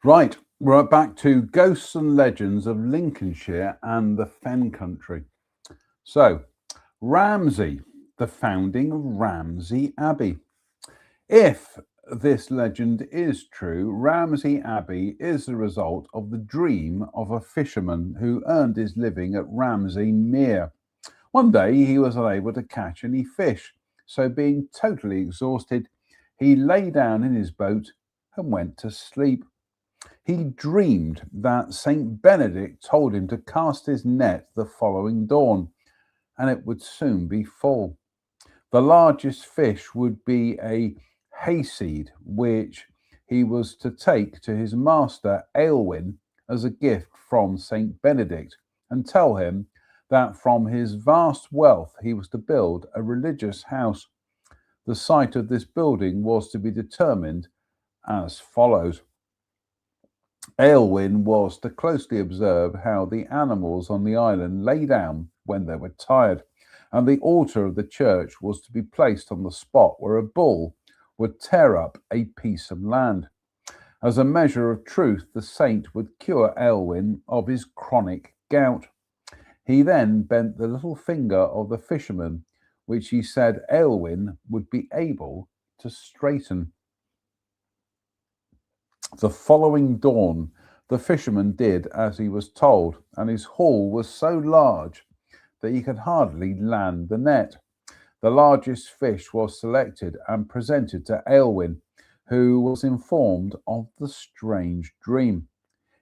Right, we're back to Ghosts and Legends of Lincolnshire and the Fen Country. So, Ramsey, the founding of Ramsey Abbey. If this legend is true, Ramsey Abbey is the result of the dream of a fisherman who earned his living at Ramsey Mere. One day he was unable to catch any fish, so being totally exhausted, he lay down in his boat and went to sleep. He dreamed that Saint Benedict told him to cast his net the following dawn, and it would soon be full. The largest fish would be a hayseed, which he was to take to his master Aylwin as a gift from Saint Benedict, and tell him that from his vast wealth he was to build a religious house. The site of this building was to be determined as follows. Aylwin was to closely observe how the animals on the island lay down when they were tired, and the altar of the church was to be placed on the spot where a bull would tear up a piece of land. As a measure of truth, the saint would cure Aylwin of his chronic gout. He then bent the little finger of the fisherman, which he said Aylwin would be able to straighten. The following dawn, the fisherman did as he was told, and his haul was so large that he could hardly land the net. The largest fish was selected and presented to Aylwin, who was informed of the strange dream.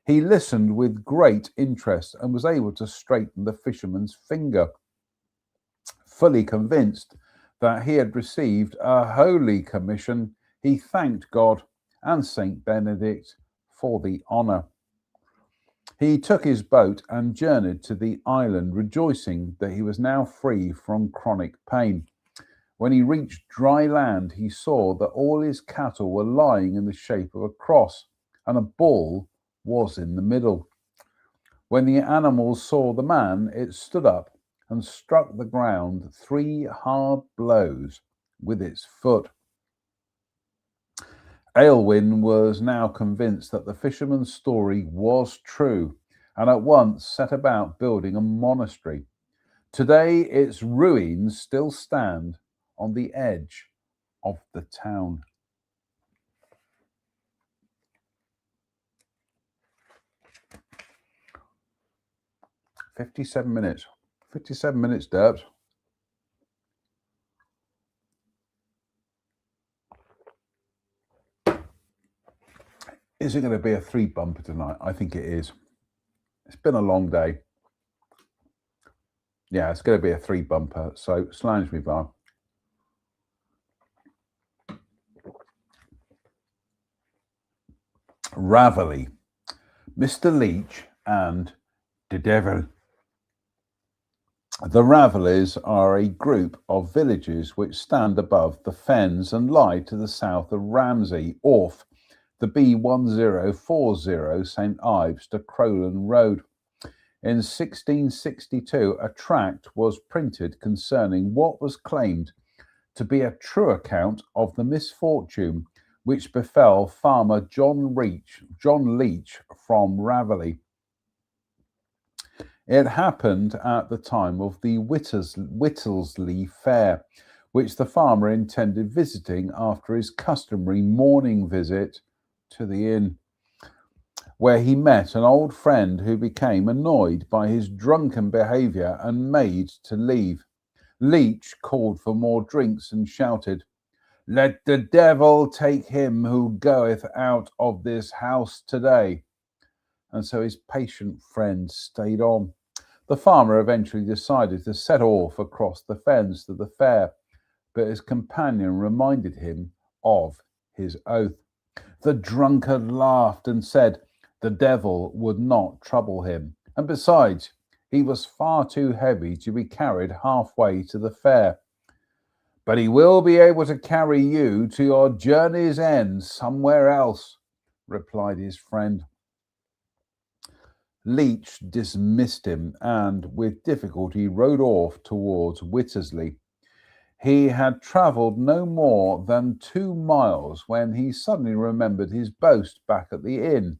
He listened with great interest and was able to straighten the fisherman's finger. Fully convinced that he had received a holy commission, he thanked God and St. Benedict for the honour. He took his boat and journeyed to the island, rejoicing that he was now free from chronic pain. When he reached dry land, he saw that all his cattle were lying in the shape of a cross, and a bull was in the middle. When the animals saw the man, it stood up and struck the ground 3 hard blows with its foot. Aylwin was now convinced that the fisherman's story was true, and at once set about building a monastery. Today, its ruins still stand on the edge of the town. $57 minutes. 57 minutes, Derbs. Is it going to be a 3 bumper tonight? I think it is. It's been a long day. Yeah, it's going to be a 3 bumper. So, Slange me bar. Raveley, Mr. Leach, and the Devil. The Raveleys are a group of villages which stand above the fens and lie to the south of Ramsey, off the B1040 St. Ives to Crowland Road. In 1662, a tract was printed concerning what was claimed to be a true account of the misfortune which befell farmer John Leach from Raveley. It happened at the time of the Whittlesey Fair, which the farmer intended visiting after his customary morning visit to the inn, where he met an old friend who became annoyed by his drunken behaviour and made to leave. Leach called for more drinks and shouted, "Let the devil take him who goeth out of this house today." And so his patient friend stayed on. The farmer eventually decided to set off across the fens to the fair, but his companion reminded him of his oath. The drunkard laughed and said the devil would not trouble him, and besides, he was far too heavy to be carried halfway to the fair. "But he will be able to carry you to your journey's end somewhere else," replied his friend. Leach dismissed him and with difficulty rode off towards Whittlesey. He had travelled no more than 2 miles when he suddenly remembered his boast back at the inn,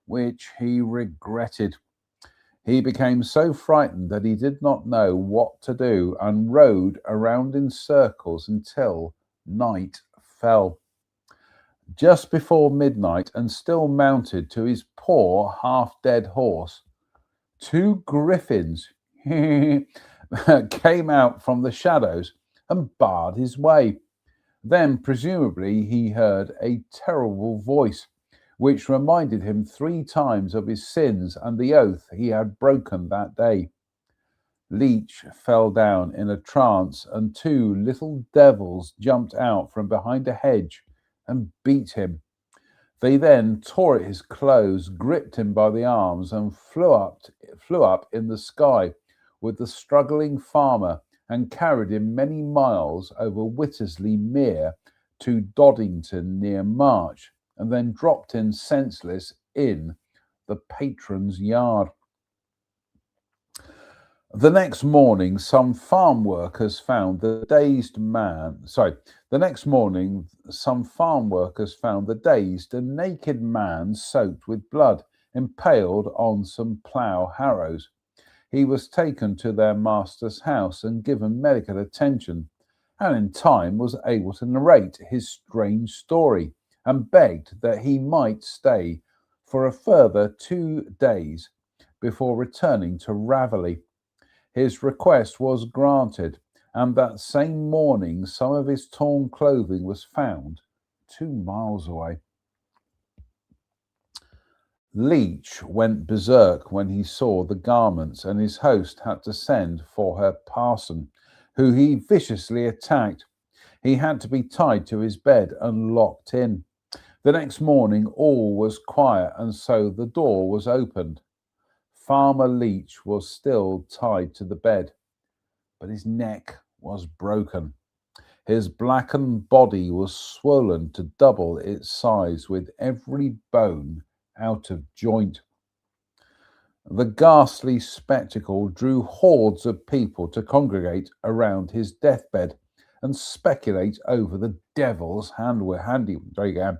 which he regretted. He became so frightened that he did not know what to do and rode around in circles until night fell. Just before midnight, and still mounted to his poor half-dead horse, 2 griffins came out from the shadows and barred his way. Then, presumably, he heard a terrible voice, which reminded him 3 times of his sins and the oath he had broken that day. Leach fell down in a trance, and 2 little devils jumped out from behind a hedge and beat him. They then tore at his clothes, gripped him by the arms, and flew up in the sky with the struggling farmer, and carried him many miles over Whittlesey Mere to Doddington near March, and then dropped him senseless in the patron's yard. The next morning, some farm workers found the dazed and naked man soaked with blood, impaled on some plough harrows. He was taken to their master's house and given medical attention, and in time was able to narrate his strange story, and begged that he might stay for a further 2 days before returning to Raveley. His request was granted, and that same morning some of his torn clothing was found 2 miles away. Leach went berserk when he saw the garments, and his host had to send for her parson, who he viciously attacked. He had to be tied to his bed and locked in. The next morning all was quiet, and so the door was opened. Farmer Leach was still tied to the bed, but his neck was broken. His blackened body was swollen to double its size, with every bone out of joint. The ghastly spectacle drew hordes of people to congregate around his deathbed and speculate over the devil's handiwork. There you go.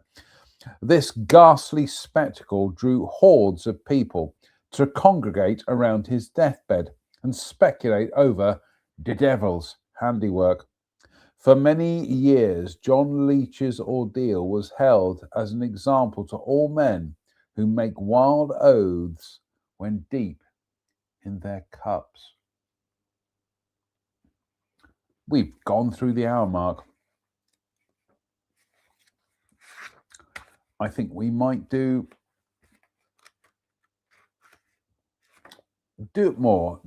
This ghastly spectacle drew hordes of people to congregate around his deathbed and speculate over the devil's handiwork. For many years, John Leach's ordeal was held as an example to all men who make wild oaths when deep in their cups. We've gone through the hour mark. I think we might do it more,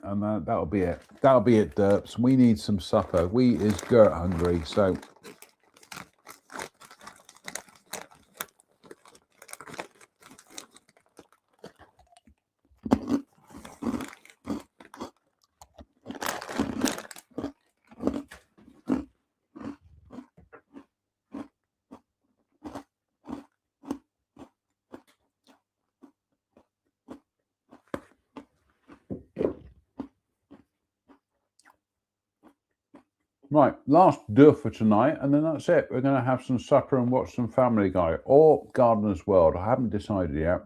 and that'll be it. That'll be it, Derps. We need some supper. We is Gert hungry, so right, last do for tonight, and then that's it. We're going to have some supper and watch some Family Guy or Gardener's World. I haven't decided yet.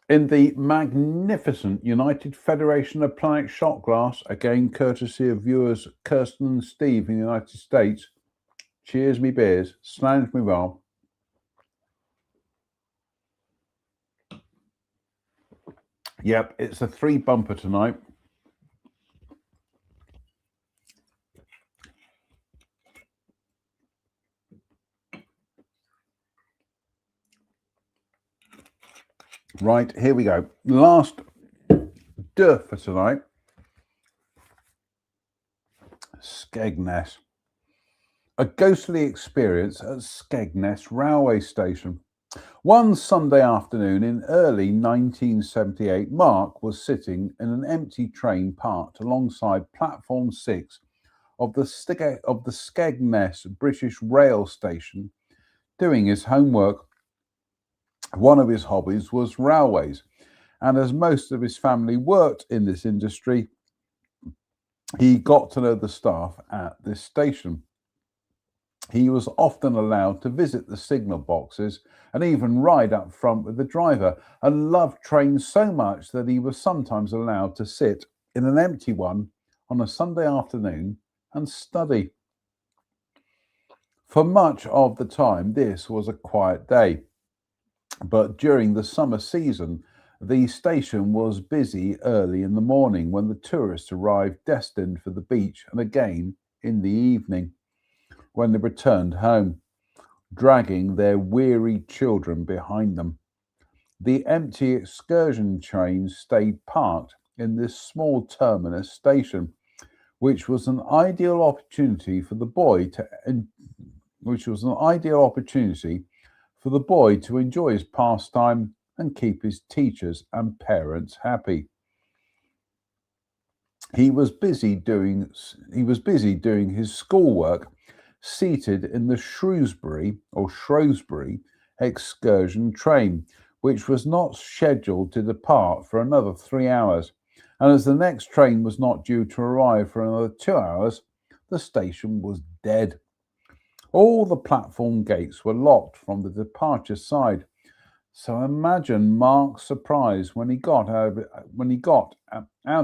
In the magnificent United Federation of Planet Shot Glass, again courtesy of viewers Kirsten and Steve in the United States, cheers me beers, slams me well. Yep, it's a 3 bumper tonight. Right, here we go. Last duh for tonight. Skegness. A ghostly experience at Skegness railway station. One Sunday afternoon in early 1978, Mark was sitting in an empty train parked alongside platform 6 of the Skegness British Rail Station, doing his homework. One of his hobbies was railways, and as most of his family worked in this industry, he got to know the staff at this station. He was often allowed to visit the signal boxes and even ride up front with the driver, and loved trains so much that he was sometimes allowed to sit in an empty one on a Sunday afternoon and study. For much of the time, this was a quiet day. But during the summer season, the station was busy early in the morning when the tourists arrived destined for the beach, and again in the evening when they returned home, dragging their weary children behind them. The empty excursion trains stayed parked in this small terminus station, which was an ideal opportunity for the boy to enjoy his pastime and keep his teachers and parents happy. He was busy doing his schoolwork, seated in the Shrewsbury excursion train, which was not scheduled to depart for another 3 hours. And as the next train was not due to arrive for another 2 hours, the station was dead. All the platform gates were locked from the departure side. So imagine Mark's surprise when he got out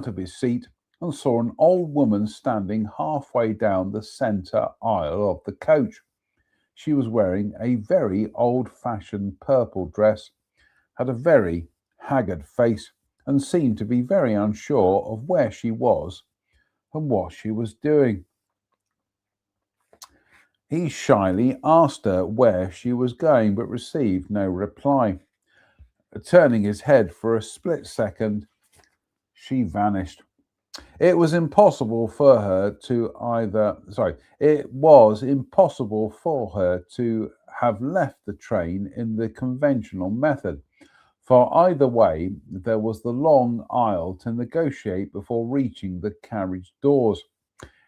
of his seat and saw an old woman standing halfway down the centre aisle of the coach. She was wearing a very old-fashioned purple dress, had a very haggard face, and seemed to be very unsure of where she was and what she was doing. He shyly asked her where she was going, but received no reply. Turning his head for a split second, She vanished. It was impossible for her to it was impossible for her to have left the train in the conventional method, for either way there was the long aisle to negotiate before reaching the carriage doors.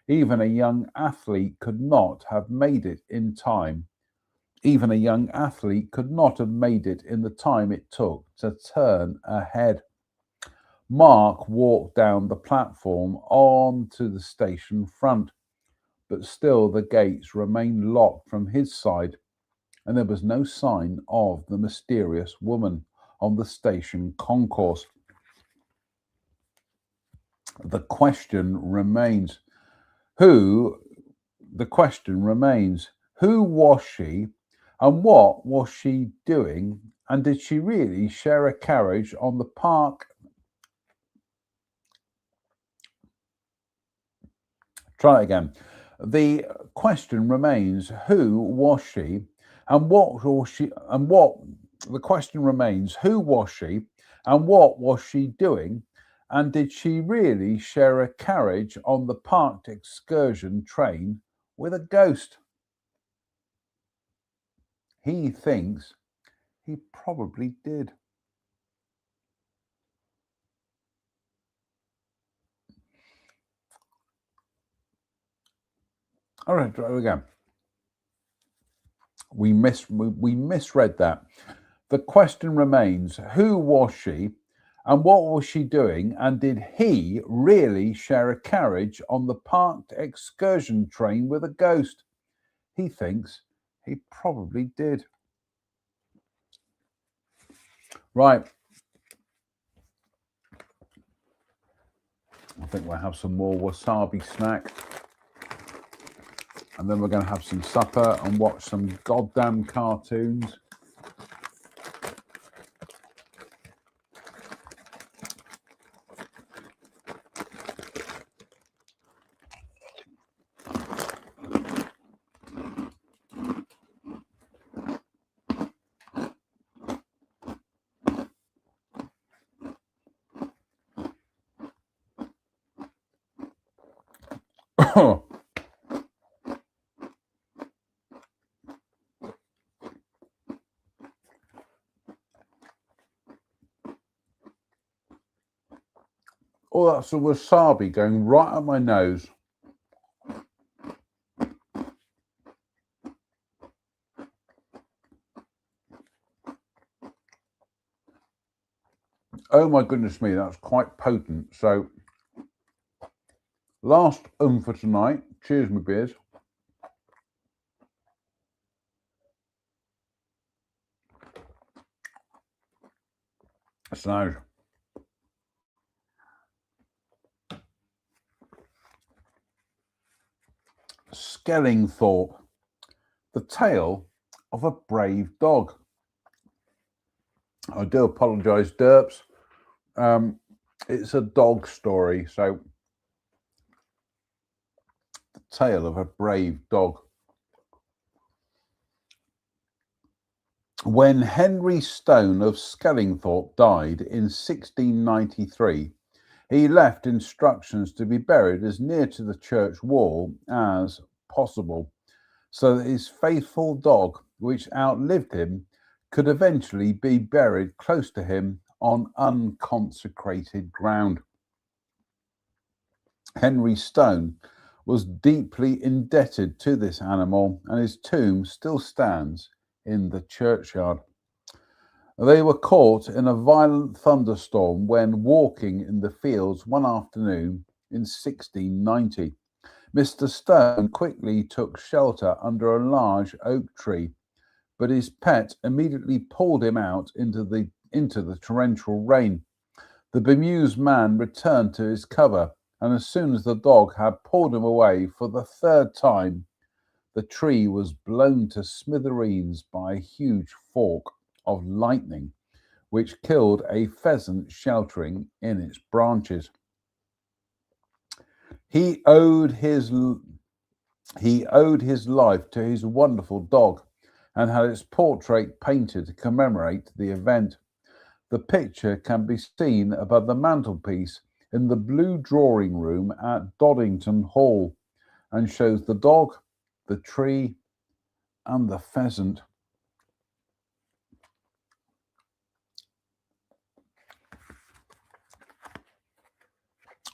Even a young athlete could not have made it in time. Even a young athlete could not have made it in the time it took to turn ahead. Mark walked down the platform on to the station front, but still the gates remained locked from his side, and there was no sign of the mysterious woman on the station concourse. The question remains, who was she, and what was she doing, and did she really share a carriage on the park? Try it again. The question remains, who was she, and what was she, and what the question remains, who was she, and what was she doing, and did she really share a carriage on the parked excursion train with a ghost? He thinks he probably did. All right, try it again. We misread that. The question remains, who was she, and what was she doing, and did he really share a carriage on the parked excursion train with a ghost? He thinks he probably did. Right. I think we'll have some more wasabi snack. And then we're going to have some supper and watch some goddamn cartoons. Oh, that's the wasabi going right up my nose. Oh my goodness me, that's quite potent. So, last for tonight. Cheers, my beers. So, Skellingthorpe, the tale of a brave dog. I do apologise, Derps. It's a dog story, so the tale of a brave dog. When Henry Stone of Skellingthorpe died in 1693, he left instructions to be buried as near to the church wall as possible, so that his faithful dog, which outlived him, could eventually be buried close to him on unconsecrated ground. Henry Stone was deeply indebted to this animal, and his tomb still stands in the churchyard. They were caught in a violent thunderstorm when walking in the fields one afternoon in 1690. Mr. Stone quickly took shelter under a large oak tree, but his pet immediately pulled him out into the torrential rain. The bemused man returned to his cover, and as soon as the dog had pulled him away for the third time, the tree was blown to smithereens by a huge fork of lightning, which killed a pheasant sheltering in its branches. He owed his life to his wonderful dog, and had its portrait painted to commemorate the event. The picture can be seen above the mantelpiece in the blue drawing room at Doddington Hall and shows the dog, the tree, and the pheasant.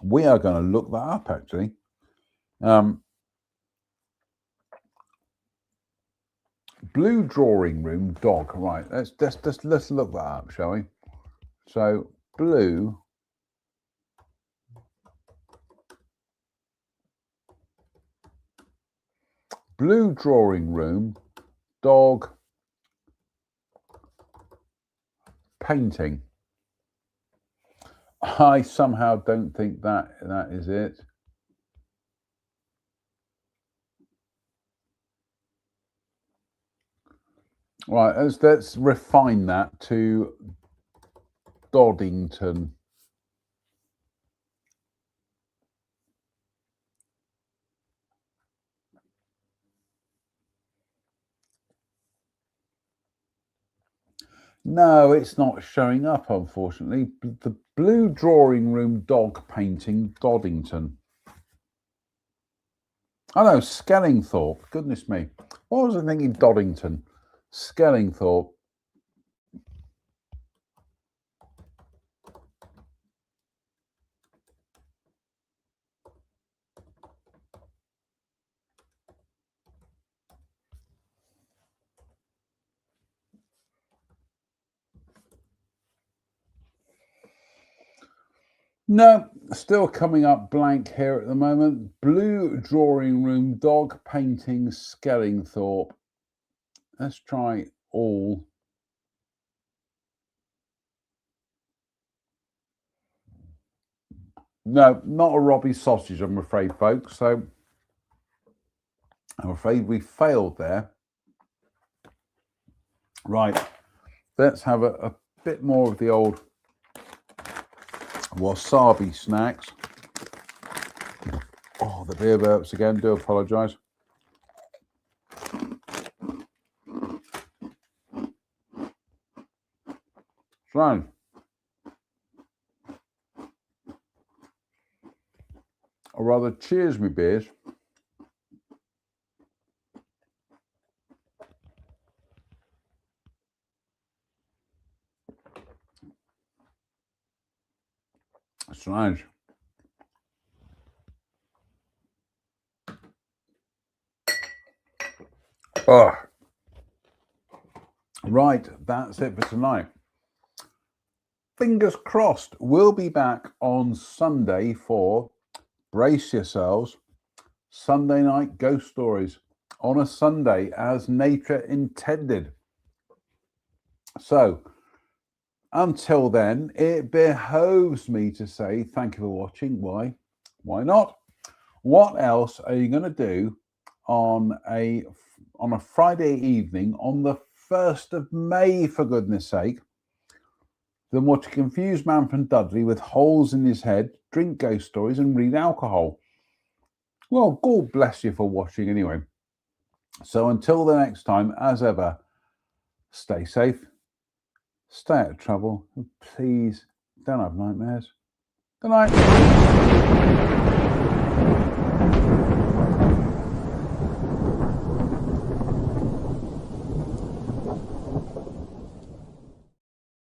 We are going to look that up, actually. Blue drawing room dog. Right, let's look that up, shall we? So blue drawing room dog painting. I somehow don't think that is it. Right, let's refine that to Doddington. No, it's not showing up, unfortunately. The blue drawing room dog painting, Doddington. Oh no, Skellingthorpe. Goodness me. What was I thinking? Doddington. Skellingthorpe. No, still coming up blank here at the moment. Blue drawing room dog painting Skellingthorpe. Let's try all. No, not a Robbie sausage, I'm afraid, folks. So I'm afraid we failed there. Right, let's have a bit more of the old wasabi snacks. Oh, the beer burps again. Do apologise. So, or rather, cheers me beers. Strange. Oh. Right, that's it for tonight. Fingers crossed, we'll be back on Sunday for, brace yourselves, Sunday night ghost stories on a Sunday as nature intended. So, until then, it behoves me to say thank you for watching. Why? Why not? What else are you going to do on a Friday evening on the 1st of May, for goodness sake, than watch a confused man from Dudley with holes in his head, drink ghost stories and read alcohol? Well, God bless you for watching anyway. So until the next time, as ever, stay safe, stay out of trouble, and please don't have nightmares. Good night.